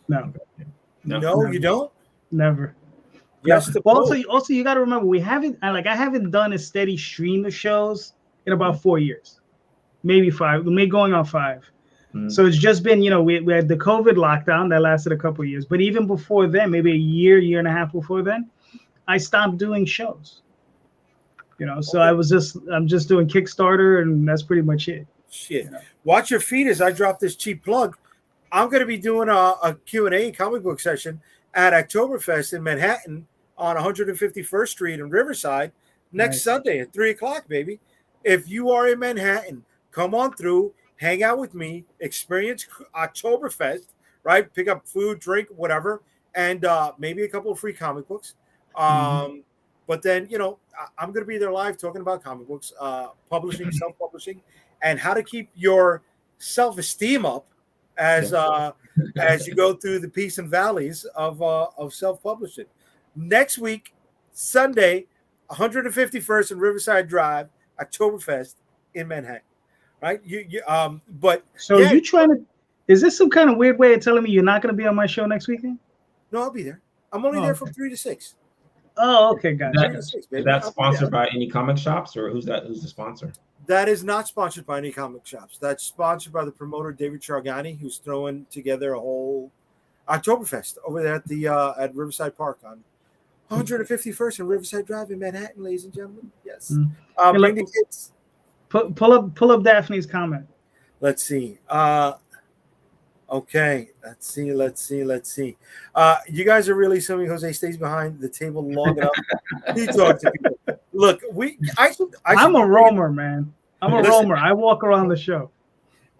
no, Okay. No. No, you don't. never. No. Yes, to Well, both. also, you got to remember we haven't. I haven't done a steady stream of shows in about 4 years, maybe 5. Maybe going on 5. Mm-hmm. So it's just been, we had the COVID lockdown that lasted a couple of years, but even before then, maybe a year and a half before then, I stopped doing shows. So Okay. I'm just doing Kickstarter, and that's pretty much it. Shit. Watch your feet as I drop this cheap plug. I'm going to be doing a Q&A comic book session at Oktoberfest in Manhattan on 151st Street in Riverside next Sunday at 3 o'clock, baby. If you are in Manhattan, come on through, hang out with me, experience Oktoberfest, right? Pick up food, drink, whatever, and maybe a couple of free comic books. But then, I'm going to be there live talking about comic books, publishing, self-publishing, and how to keep your self-esteem up as you go through the peaks and valleys of self-publishing. Next week, Sunday, 151st and Riverside Drive, Oktoberfest in Manhattan. Right? But so you trying to? Is this some kind of weird way of telling me you're not going to be on my show next weekend? No, I'll be there. I'm only there from 3 to 6. Oh, okay, gotcha. Is that sponsored by any comic shops, or who's that? Who's the sponsor? That is not sponsored by any comic shops. That's sponsored by the promoter David Chargani, who's throwing together a whole Oktoberfest over there at Riverside Park on 151st and Riverside Drive in Manhattan, ladies and gentlemen. Yes. Bring the kids. Pull up Daphne's comment. Let's see. Okay. Let's see. You guys are really assuming Jose stays behind the table long enough. He talks to people. Look, I'm a roamer, man. I'm a roamer. I walk around the show.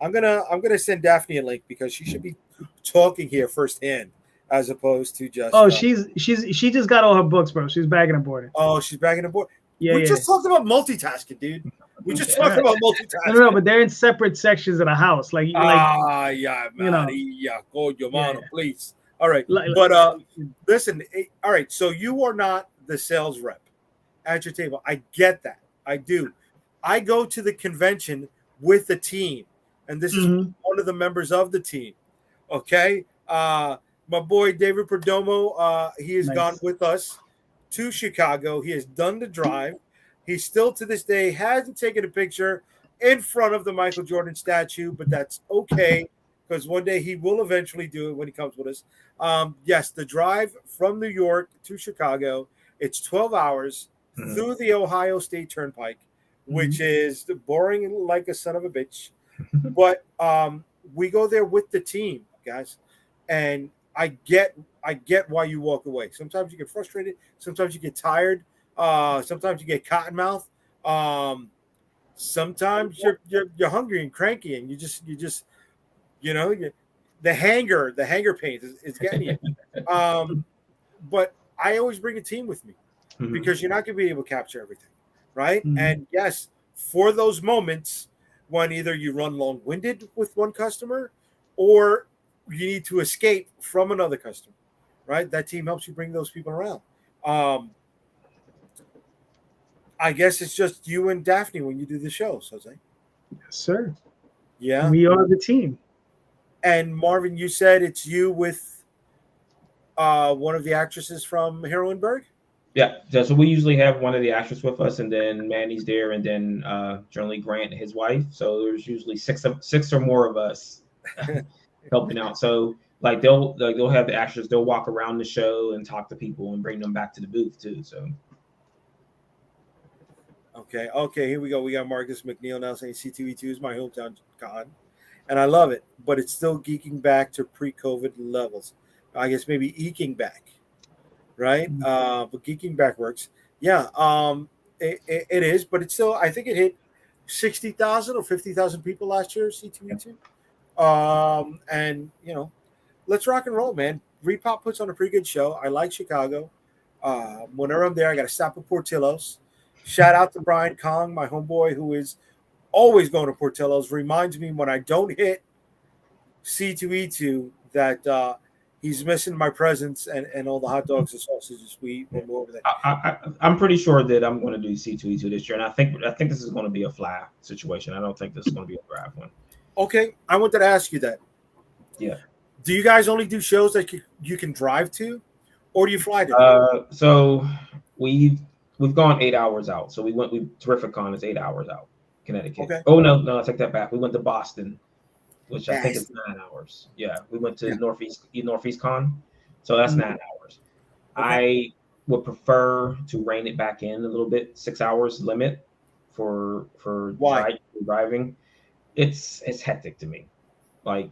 I'm gonna send Daphne a link because she should be talking here firsthand as opposed to just. Oh, she just got all her books, bro. She's bagging and boarding. Oh, she's bagging and boarding. Yeah, we just talked about multitasking, dude. We just talked about multitasking. No, but they're in separate sections of the house. Yeah, Maria, please. All right, but listen. All right, so you are not the sales rep at your table. I get that. I do. I go to the convention with the team, and this is one of the members of the team. Okay, my boy David Perdomo. He has gone with us to Chicago. He has done the drive. He still to this day hasn't taken a picture in front of the Michael Jordan statue, but that's okay because one day he will eventually do it when he comes with us. Yes, the drive from New York to Chicago, it's 12 hours through the Ohio State Turnpike, which is boring like a son of a bitch. But we go there with the team, guys, and I get why you walk away. Sometimes you get frustrated. Sometimes you get tired. Sometimes you get cotton mouth. Sometimes you're hungry and cranky, and you just the hanger pains is getting you. But I always bring a team with me because you're not going to be able to capture everything, right? And yes, for those moments when either you run long-winded with one customer or you need to escape from another customer, right? That team helps you bring those people around. I guess it's just you and Daphne when you do the shows, Jose. Yes, sir. Yeah. We are the team. And Marvin, you said it's you with one of the actresses from Heroinberg? Yeah. So we usually have one of the actors with us, and then Manny's there, and then generally Grant and his wife. So there's usually six or more of us helping out. So like they'll have the actors, they'll walk around the show and talk to people and bring them back to the booth too. So Okay, here we go. We got Marcus McNeil now saying C2E2 is my hometown con, and I love it, but it's still geeking back to pre-COVID levels. I guess maybe eking back, right? But geeking back works. Yeah, it is, but it's still. I think it hit 60,000 or 50,000 people last year. C2E2. And let's rock and roll, man. Repop puts on a pretty good show. I like Chicago. Whenever I'm there, I got to stop at Portillo's. Shout out to Brian Kong, my homeboy, who is always going to Portillo's. Reminds me when I don't hit C2E2 that he's missing my presence and all the hot dogs and sausages we eat when we're over there. I'm pretty sure that I'm going to do C2E2 this year, and I think this is going to be a fly situation. I don't think this is going to be a drive one. Okay, I wanted to ask you that. Yeah. Do you guys only do shows that you can drive to, or do you fly to? So we've gone 8 hours out. So we Terrificon is 8 hours out, Connecticut. Okay. Oh no, I take that back. We went to Boston, which I think is 9 hours. Yeah, we went to Northeast Con, so that's 9 hours. Okay. I would prefer to rein it back in a little bit, 6 hours limit for driving. It's hectic to me. Like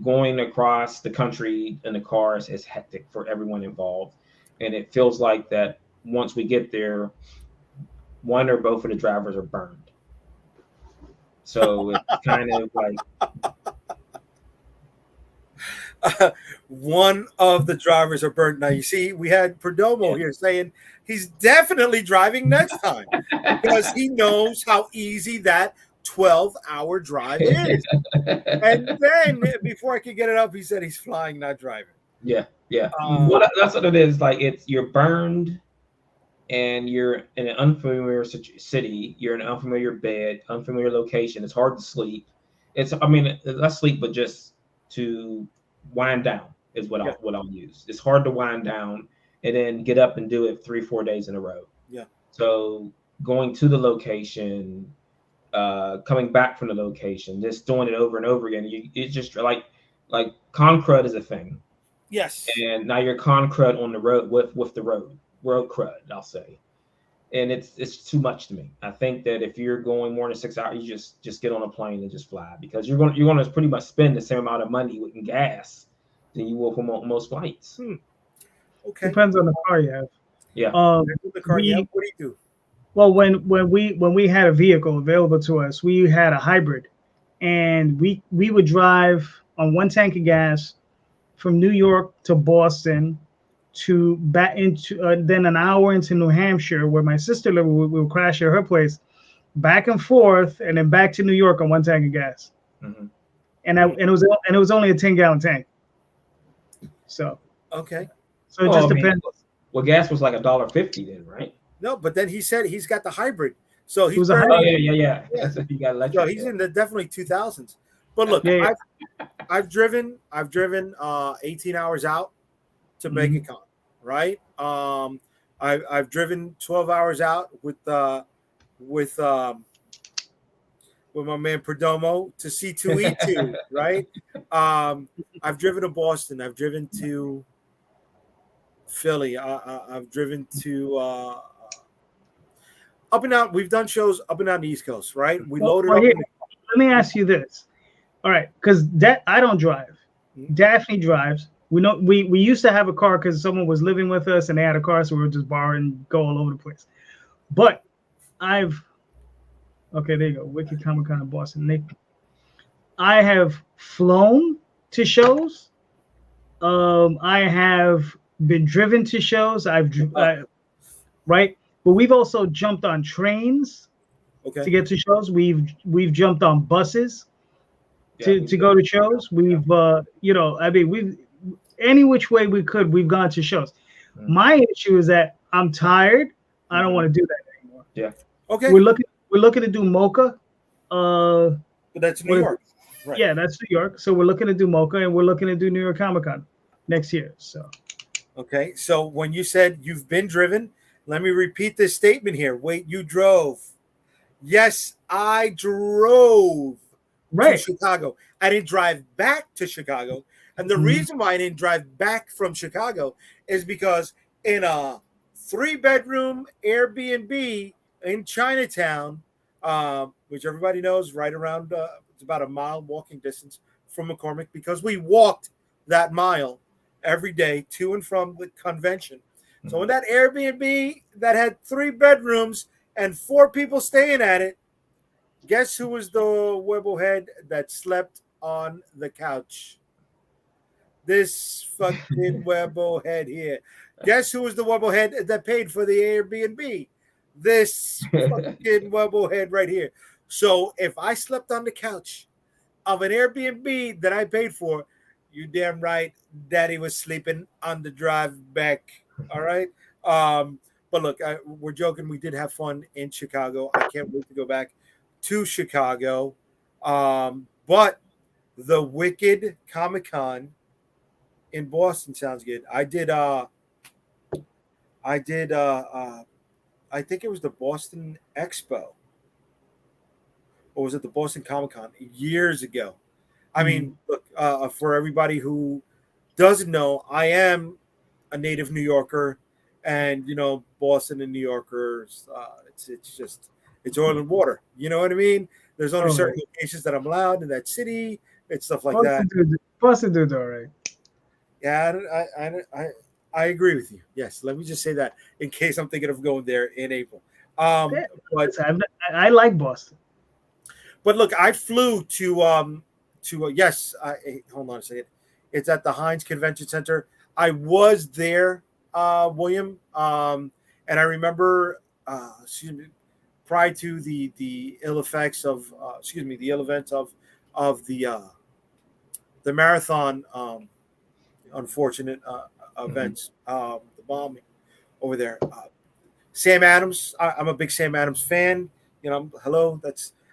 going across the country in the cars is hectic for everyone involved, and it feels like that once we get there, one or both of the drivers are burned. So it's kind of like one of the drivers are burnt. Now you see, we had Perdomo here saying he's definitely driving next time because he knows how easy that 12-hour drive is. And then before I could get it up, he said he's flying, not driving. Yeah. Well, that's what it is. Like you're burned, and you're in an unfamiliar city. You're in an unfamiliar bed, unfamiliar location. It's hard to sleep. Not sleep, but just to wind down is what I'll use. It's hard to wind down and then get up and do it 3-4 days in a row. Yeah. So going to the location, coming back from the location, just doing it over and over again. It's just like con crud is a thing. Yes. And now you're con crud on the road with the road crud, I'll say. And it's too much to me. I think that if you're going more than 6 hours, you just get on a plane and just fly, because you're going to pretty much spend the same amount of money with gas than you will for most flights. Okay. Depends on the car you have. Yeah. The car you have. What do you do? Well, when we had a vehicle available to us, we had a hybrid, and we would drive on one tank of gas from New York to Boston, to back into then an hour into New Hampshire, where my sister lived. We would crash at her place, back and forth, and then back to New York on one tank of gas. Mm-hmm. And it was only a 10-gallon tank. So okay. So it just depends. Well, gas was like $1.50 then, right? No, but then he said he's got the hybrid. So he's yeah. That's if you got electric. So he's in the definitely 2000s. But look, I've driven 18 hours out to MegaCon, right? I've driven 12 hours out with my man Perdomo to C2E2, right? I've driven to Boston. I've driven to Philly. I've driven to up and down. We've done shows up and down the East Coast, right? We loaded up. Let me ask you this. All right, because I don't drive. Daphne drives. We know we used to have a car because someone was living with us and they had a car, so we were just borrowing, go all over the place. But there you go. Wicked Comic Con in Boston. I have flown to shows. I have been driven to shows. Right, but we've also jumped on trains to get to shows. We've jumped on buses to go to shows. We've we've any which way we could, we've gone to shows. My issue is that I'm tired. I don't want to do that anymore. Yeah. Okay. We're looking to do Mocha. But that's New York. Right. Yeah, that's New York. So we're looking to do Mocha, and we're looking to do New York Comic Con next year. So. Okay. So when you said you've been driven, let me repeat this statement here. Wait, you drove. Yes, I drove to Chicago. I didn't drive back to Chicago. And the reason why I didn't drive back from Chicago is because in a 3-bedroom Airbnb in Chinatown, which everybody knows right around, it's about a mile walking distance from McCormick, because we walked that mile every day to and from the convention. So in that Airbnb that had 3 bedrooms and 4 people staying at it, guess who was the huevo head that slept on the couch. This fucking webbo head here. Guess who was the webbo head that paid for the Airbnb? This fucking webbo head right here. So if I slept on the couch of an Airbnb that I paid for, you damn right daddy was sleeping on the drive back. All right. But look, we're joking. We did have fun in Chicago. I can't wait to go back to Chicago. But the Wicked Comic-Con in Boston sounds good. I think it was the Boston Expo. Or was it the Boston Comic-Con years ago? I mean, look, for everybody who doesn't know, I am a native New Yorker, and Boston and New Yorkers, it's oil and water. You know what I mean? There's only certain locations that I'm allowed in that city and stuff like that. Boston dude, all right. Yeah, I agree with you. Yes, let me just say that in case I'm thinking of going there in April. But I like Boston. But look, I flew to yes. Hold on a second. It's at the Heinz Convention Center. I was there, William, and I remember, prior to the ill effects of, the ill events of the marathon, unfortunate events, the bombing over there. Sam Adams. I'm a big Sam Adams fan. Hello.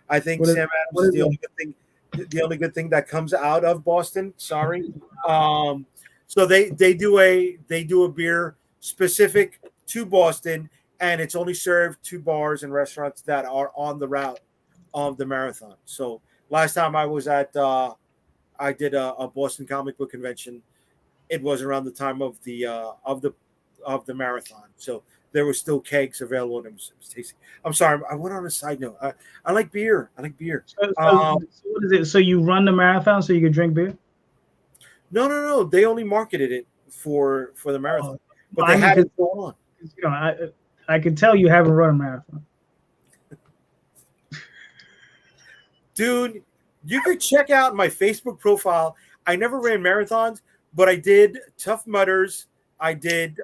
I think Sam Adams is the only good thing. The only good thing that comes out of Boston. Sorry. So they do a beer specific to Boston, and it's only served to bars and restaurants that are on the route of the marathon. So last time I was at, I did a Boston comic book convention. It was around the time of the marathon. So there were still kegs available, and it was tasty. I'm sorry, I went on a side note. I like beer. I like beer. So what is it? So you run the marathon so you can drink beer? No. They only marketed it for the marathon, but they had it go on. I can tell you haven't run a marathon, dude. You could check out my Facebook profile. I never ran marathons, but I did Tough Mudders. I did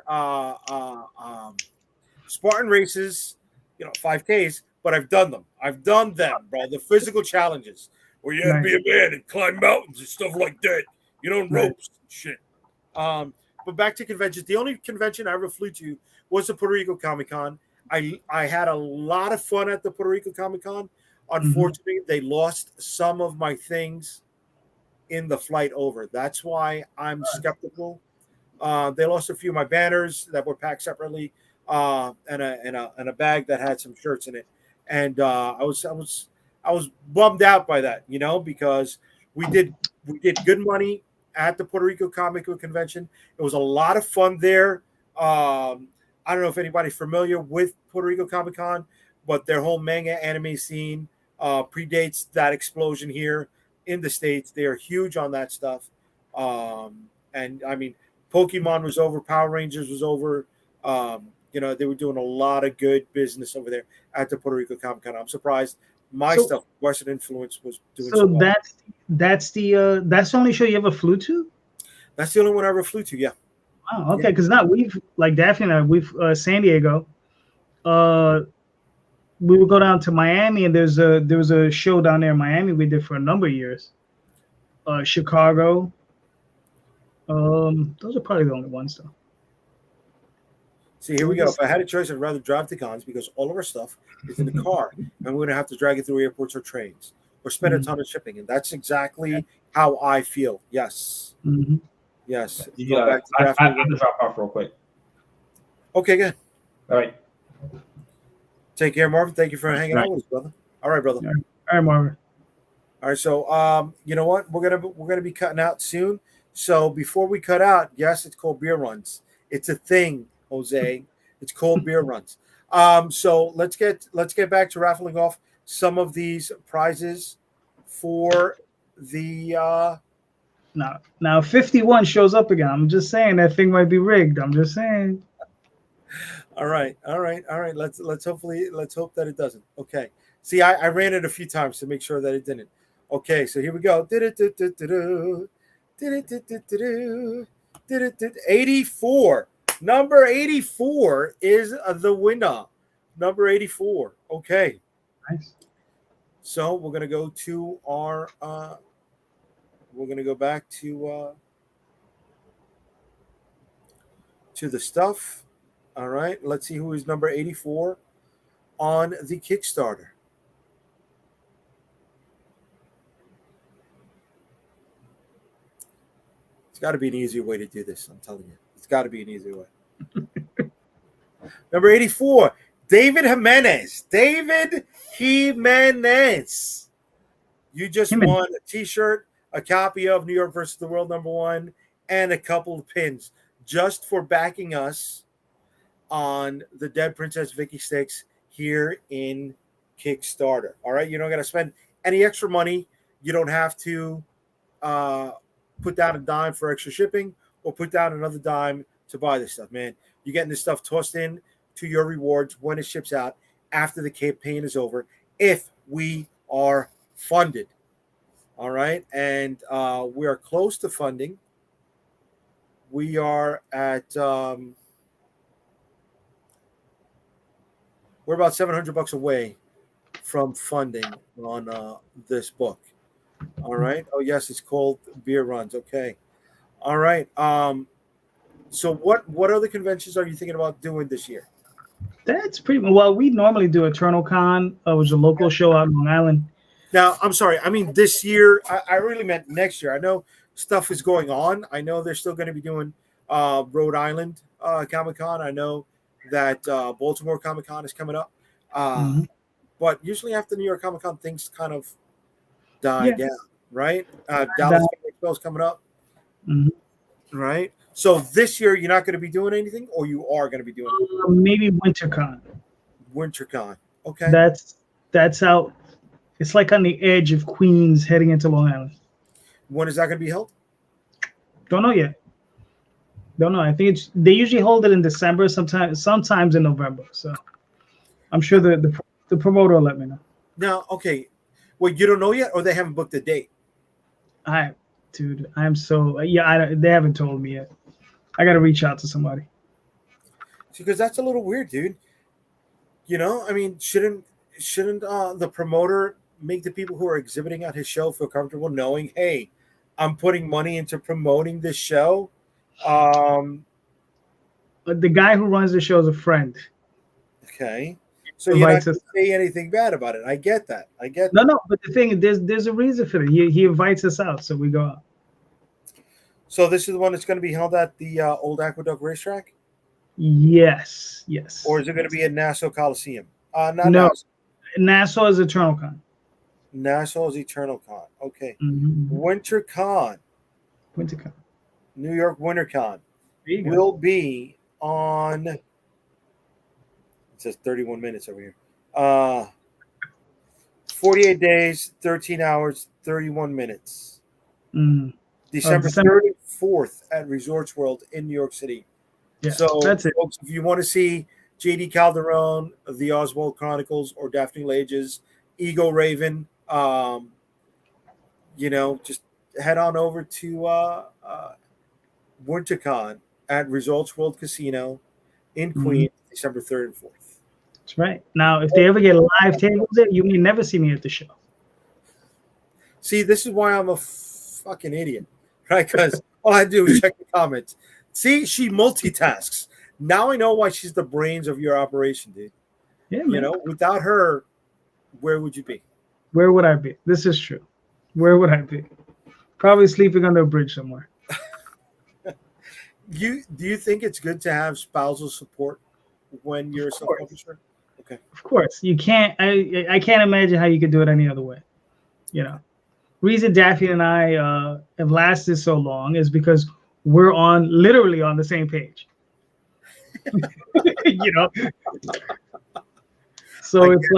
Spartan races, 5Ks, but I've done them. Bro. The physical challenges where you have to be a man and climb mountains and stuff like that. Ropes and shit. But back to conventions. The only convention I ever flew to was the Puerto Rico Comic Con. I had a lot of fun at the Puerto Rico Comic Con. Unfortunately, they lost some of my things in the flight over. That's why I'm skeptical. They lost a few of my banners that were packed separately, and a bag that had some shirts in it. And I was bummed out by that, because we did good money at the Puerto Rico Comic Book Convention. It was a lot of fun there. I don't know if anybody's familiar with Puerto Rico Comic Con, but their whole manga anime scene predates that explosion here in the States. They are huge on that stuff. And I mean, Pokemon was over, Power Rangers was over. They were doing a lot of good business over there at the Puerto Rico Comic Con. I'm surprised stuff, Western influence, was doing so well. That's the only show you ever flew to? That's the only one I ever flew to, yeah. Wow, okay, because we've Daphne and I, we've San Diego. We would go down to Miami, and there was a show down there in Miami we did for a number of years. Chicago. Those are probably the only ones, though. See, here we go. If I had a choice, I'd rather drive to cons because all of our stuff is in the car, and we're going to have to drag it through airports or trains or spend a ton of shipping. And that's exactly how I feel. Yes. Mm-hmm. Yes. Yeah, I have to drop off real quick. Okay, good. All right. Take care, Marvin. Thank you for hanging out with us, brother. All right, brother. All right, Marvin. All right, so you know what? We're gonna be cutting out soon. So before we cut out, yes, it's called beer runs. It's a thing, Jose. It's called beer runs. So let's get back to raffling off some of these prizes for the Now 51 shows up again. I'm just saying that thing might be rigged. I'm just saying. All right. Let's hope that it doesn't. Okay. See, I ran it a few times to make sure that it didn't. Okay, so here we go. 84. Number 84 is the winner. Number 84. Okay. Nice. So we're gonna go to our we're gonna go back to the stuff. All right, let's see who is number 84 on the Kickstarter. It's got to be an easier way to do this. I'm telling you, it's got to be an easier way. Number 84, David Jimenez. David Jimenez. You just won a T-shirt, a copy of New York versus the World #1, and a couple of pins just for backing us on the Dead Princess Vicky Styx here in Kickstarter. All right, you don't got to spend any extra money. You don't have to put down a dime for extra shipping or put down another dime to buy this stuff, man. You're getting this stuff tossed in to your rewards when it ships out after the campaign is over, if we are funded. All right, and we are close to funding. We are at we're about $700 away from funding on this book. All right. Oh yes, it's called Beer Runs. Okay. All right. So what other conventions are you thinking about doing this year? That's pretty well. We normally do Eternal Con, which is a local show out in Long Island. Now, I'm sorry. I mean, this year. I really meant next year. I know stuff is going on. I know they're still going to be doing Rhode Island Comic Con. I know that Baltimore Comic Con is coming up. But usually after New York Comic Con, things kind of die down, right? Dallas Expo is coming up, right? So this year you're not going to be doing anything, or you are going to be doing maybe WinterCon. WinterCon, okay. That's out. It's like on the edge of Queens, heading into Long Island. When is that going to be held? Don't know yet. Don't know. I think they usually hold it in December, sometimes in November. So I'm sure the promoter will let me know. Now, okay. Well, you don't know yet, or they haven't booked a date? Dude, I'm so they haven't told me yet. I got to reach out to somebody. Because that's a little weird, dude. You know, I mean, shouldn't the promoter make the people who are exhibiting at his show feel comfortable knowing, hey, I'm putting money into promoting this show? But the guy who runs the show is a friend. Okay. So you're not going to say anything bad about it. I get that. No, but the thing is, there's a reason for it. He invites us out, so we go out. So this is the one that's going to be held at the Old Aqueduct Racetrack? Yes. Or is it going to be at Nassau Coliseum? No, Nassau is Eternal Con. Nassau is Eternal Con. Okay. WinterCon. New York WinterCon will be on. It says 31 minutes over here. 48 days, 13 hours, 31 minutes. December 3rd and 4th at Resorts World in New York City. Yeah, so, that's it. Folks, if you want to see J.D. Calderon, The Oswald Chronicles, or Daphne Lages, Ego Raven, just head on over to WinterCon at Resorts World Casino in Queens, December 3rd and 4th. That's right. Now, if they ever get live tables there, you may never see me at the show. See, this is why I'm a fucking idiot, right? Because all I do is check the comments. See, she multitasks. Now I know why she's the brains of your operation, dude. Yeah, man. Without her, where would you be? Where would I be? This is true. Where would I be? Probably sleeping under a bridge somewhere. Do you think it's good to have spousal support when you're a self-publisher? Okay. Of course. You can't I can't imagine how you could do it any other way. Reason Daphne and I have lasted so long is because we're literally on the same page. So it's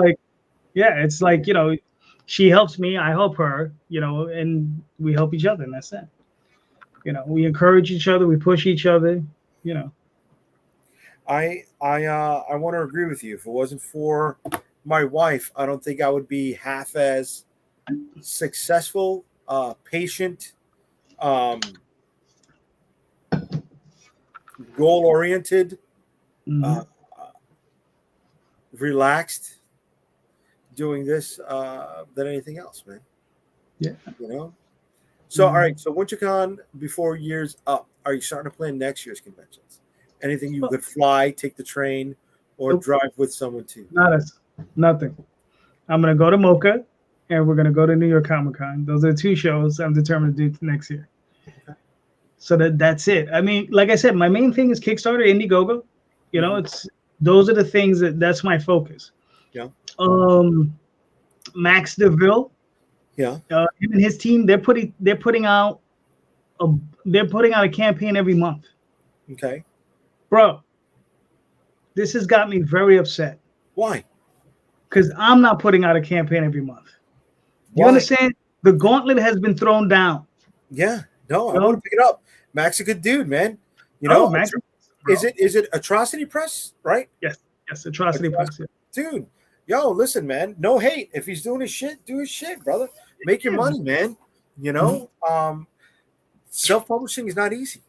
like, she helps me, I help her, and we help each other, and that's it. We encourage each other, we push each other, I want to agree with you. If it wasn't for my wife, I don't think I would be half as successful, patient, goal-oriented, Mm-hmm. Relaxed doing this than anything else, man. Yeah. You know? So, all right. So, WinterCon before year's up, are you starting to plan next year's conventions? Anything you could fly, take the train, or drive with someone to? Nothing. I'm going to go to Mocha, and we're going to go to New York Comic Con. Those are the 2 shows I'm determined to do next year. Okay. So that's it. I mean, like I said, my main thing is Kickstarter, Indiegogo. You know, those are the things that's my focus. Yeah. Max DeVille. Yeah. Him and his team, they're putting out a campaign every month. Okay. Bro, this has got me very upset. Why? Because I'm not putting out a campaign every month. You Why? understand? The gauntlet has been thrown down. Yeah. No, I want to pick it up. Max a good dude, man. You know, Max, is it Atrocity Press, right? Yes, Atrocity Press. Yeah. Dude, yo, listen, man. No hate. If he's doing his shit, do his shit, brother. Make your money, man. You know, self-publishing is not easy.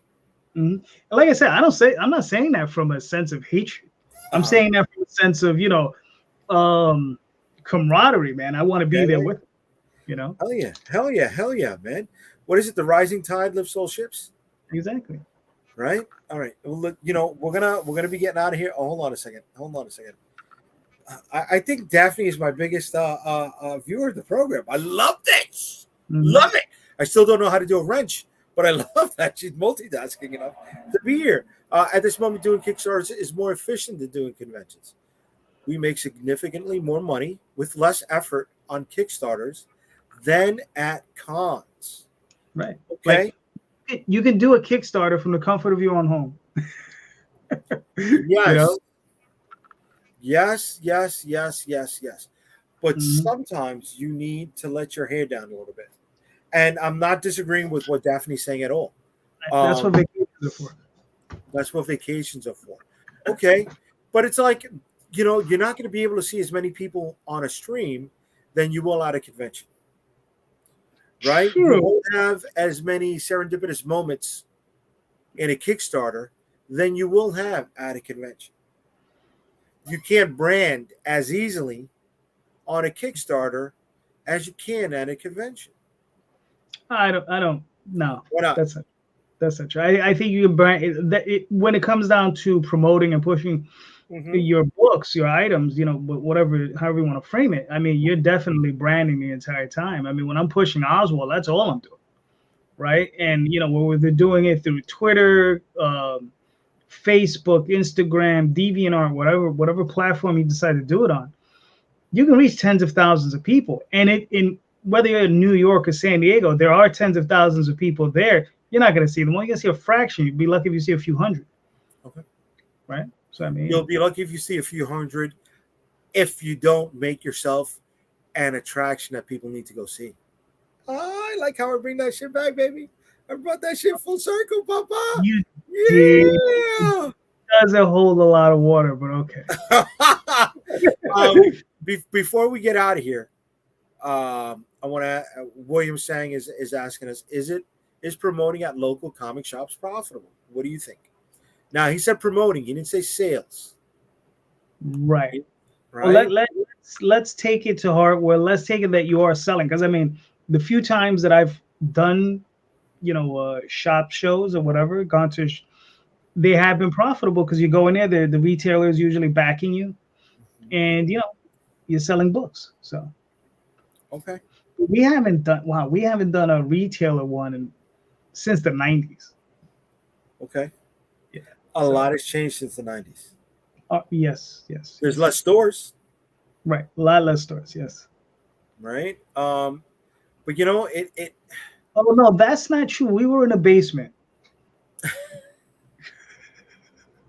Mm-hmm. Like I said, I'm not saying that from a sense of hatred. I'm saying that from a sense of, camaraderie, man. I want to be there with, Hell yeah, man. What is it? The rising tide lifts all ships. Exactly. Right. All right. Well, look, we're gonna be getting out of here. Oh, hold on a second. I think Daphne is my biggest viewer of the program. I love this. Love it. I still don't know how to do a wrench, but I love that she's multitasking enough to be here. At this moment, doing Kickstarters is more efficient than doing conventions. We make significantly more money with less effort on Kickstarters than at cons. Right. Okay. Like, you can do a Kickstarter from the comfort of your own home. Yes. Yes. But sometimes you need to let your hair down a little bit. And I'm not disagreeing with what Daphne's saying at all. That's what vacations are for. That's what vacations are for. Okay. But it's like, you're not going to be able to see as many people on a stream than you will at a convention. Right? True. You won't have as many serendipitous moments in a Kickstarter than you will have at a convention. You can't brand as easily on a Kickstarter as you can at a convention. I don't. No. Why not? That's not true. I think you can brand when it comes down to promoting and pushing your books, your items, however you want to frame it. I mean, you're definitely branding the entire time. I mean, when I'm pushing Oswald, that's all I'm doing, right? And whether they're doing it through Twitter, Facebook, Instagram, DeviantArt, whatever platform you decide to do it on, you can reach tens of thousands of people. And in whether you're in New York or San Diego, there are tens of thousands of people there. You're not going to see them. Well, you're going to see a fraction. You'd be lucky if you see a few hundred. Okay. Right. So I mean, you'll be lucky if you see a few hundred, if you don't make yourself an attraction that people need to go see. I like how I bring that shit back, baby. I brought that shit full circle, Papa. Yeah. Doesn't hold a lot of water, but okay. Before we get out of here, I want to. William Sang is asking us: Is promoting at local comic shops profitable? What do you think? Now, he said promoting. He didn't say sales. Right. Well, let's take it to heart. Well, let's take it that you are selling. Because, I mean, the few times that I've done, shop shows or whatever, gone to, they have been profitable because you go in there, the retailer is usually backing you. And, you're selling books. So. Okay. We haven't done a retailer one since the 90s. Okay. A lot has changed since the 90s. Yes. There's less stores. Right. A lot less stores, yes. Right. But it Oh no, that's not true. We were in a basement.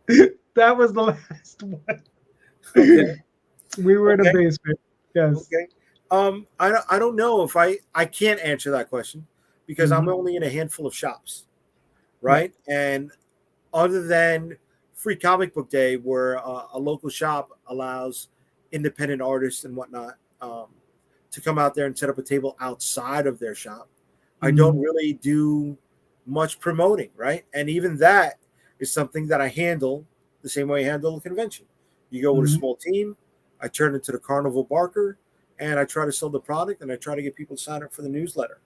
That was the last one. Okay. We were in a basement. Yes. Okay. I don't know if I can't answer that question because I'm only in a handful of shops. Right. And other than Free Comic Book Day, where a local shop allows independent artists and whatnot to come out there and set up a table outside of their shop. I don't really do much promoting, right? And even that is something that I handle the same way I handle a convention. You go with a small team, I turn into the carnival barker, and I try to sell the product, and I try to get people to sign up for the newsletter.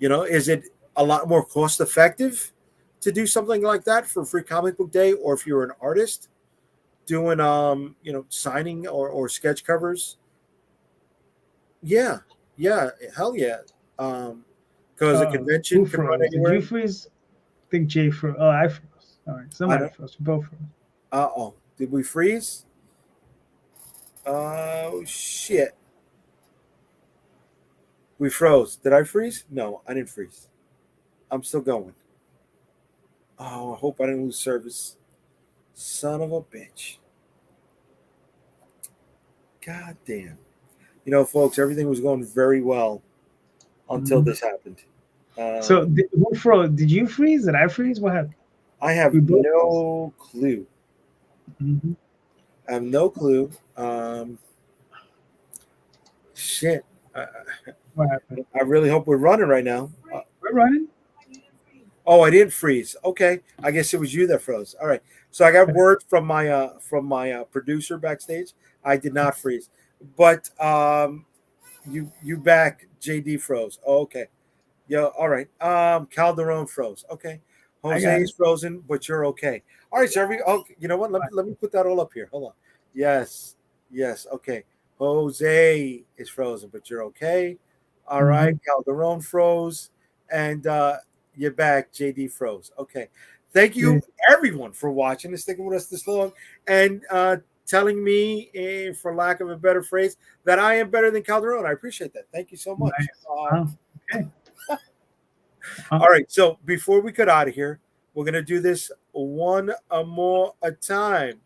Is it a lot more cost effective to do something like that for Free Comic Book Day, or if you're an artist doing signing or sketch covers? Yeah, hell yeah. Because a convention can run anywhere. Did you freeze? I think Jay froze. Oh, I froze. All right, somebody froze. We both froze. Did we freeze? Oh shit. We froze. Did I freeze? No, I didn't freeze. I'm still going. Oh, I hope I didn't lose service. Son of a bitch. God damn. Folks, everything was going very well until this happened. So who froze? Did you freeze? Did I freeze? What happened? I have no clue. I have no clue. Shit. What happened? I really hope we're running right now. We're running. Oh, I didn't freeze. Okay, I guess it was you that froze. All right. So I got word from my producer backstage. I did not freeze, but you back. JD froze. Oh, okay. Yeah. All right. Calderon froze. Okay. Jose is frozen, but you're okay. All right, sir. You know what? Let me put that all up here. Hold on. Yes. Okay. Jose is frozen, but you're okay. All right. Calderon froze, and you're back. JD froze. Okay. Thank you, everyone, for watching and sticking with us this long, and telling me, for lack of a better phrase, that I am better than Calderon. I appreciate that. Thank you so much. Nice. Okay. All right. So before we get out of here, we're going to do this one more time.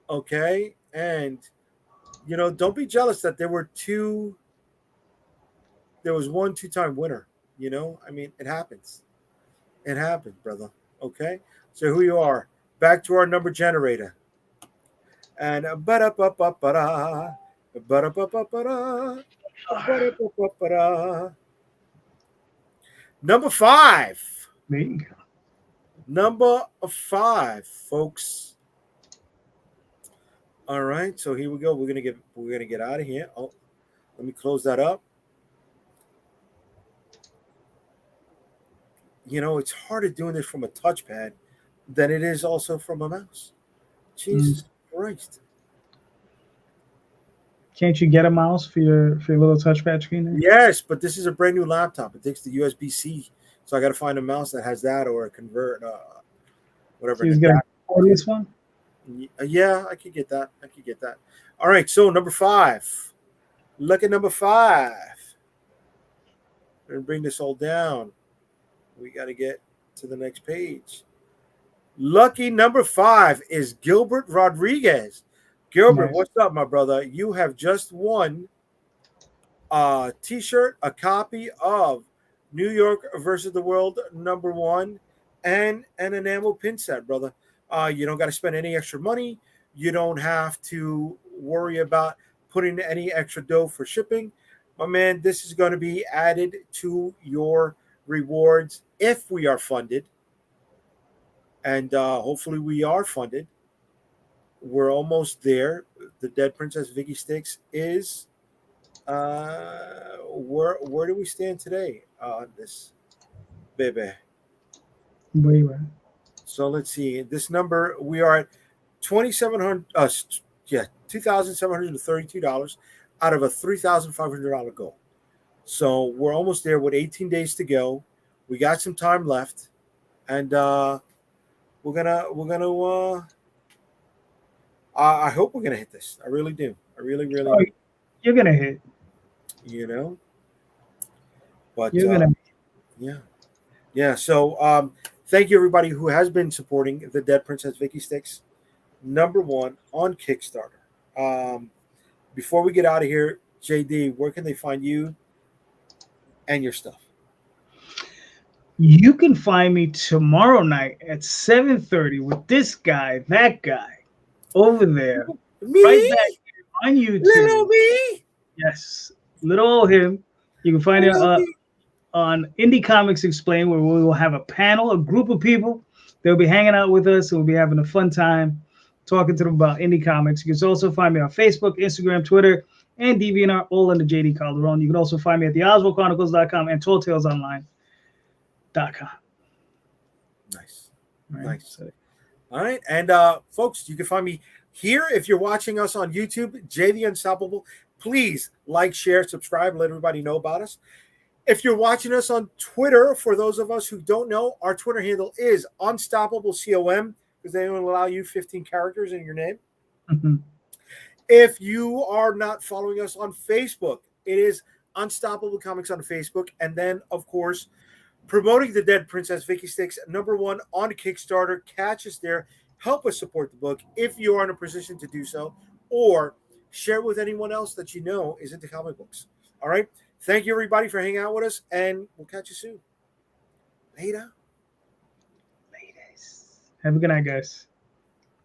Okay. And, don't be jealous that there was one 2-time winner. I mean, it happens. It happened, brother. Okay. So who you are? Back to our number generator. And number 5. Number 5, folks. All right, so here we go. We're gonna get out of here. Oh, let me close that up. It's harder doing this from a touchpad than it is also from a mouse. Jesus Christ. Can't you get a mouse for your little touchpad screen there? Yes, but this is a brand new laptop. It takes the USB-C, so I got to find a mouse that has that or a convert, whatever. So he's got a cordless one? Yeah, I could get that. All right, so number 5. Look at number 5. We're going to bring this all down. We got to get to the next page. Lucky number 5 is Gilbert Rodriguez. Gilbert, What's up, my brother? You have just won a T-shirt, a copy of New York versus the World #1, and an enamel pin set, brother. You don't got to spend any extra money. You don't have to worry about putting any extra dough for shipping. My man, this is going to be added to your rewards if we are funded. And hopefully we are funded. We're almost there. The Dead Princess Vicky Styx is where do we stand today on this baby? Where you at? So let's see. This number, we are at $2,732 out of a $3,500 goal. So we're almost there with 18 days to go. We got some time left, and we're gonna I hope we're gonna hit this. I really do. I really do. You're gonna hit. But yeah. So thank you everybody who has been supporting the Dead Princess Vicky Styx #1 on Kickstarter. Before we get out of here, JD, where can they find you and your stuff? You can find me tomorrow night at 7:30 with this guy, that guy, over there, Me? right back here on YouTube. Little me. Yes, little old him. You can find it on Indie Comics Explained, where we will have a panel, a group of people. They'll be hanging out with us, and we'll be having a fun time talking to them about indie comics. You can also find me on Facebook, Instagram, Twitter, and DeviantArt, all under JD Calderon. You can also find me at theoswaldchronicles.com and talltalesonline.com. Nice. All right. Nice. All right. And folks, you can find me here if you're watching us on YouTube, Jay the Unstoppable. Please like, share, subscribe, let everybody know about us. If you're watching us on Twitter, for those of us who don't know, our Twitter handle is UnstoppableCOM, because they only allow you 15 characters in your name. Mm-hmm. If you are not following us on Facebook, it is Unstoppable Comics on Facebook. And then, of course, promoting the Dead Princess, Vicky Styx, #1 on Kickstarter. Catch us there. Help us support the book if you are in a position to do so, or share with anyone else that you know is into comic books. All right. Thank you, everybody, for hanging out with us, and we'll catch you soon. Later. Have a good night, guys.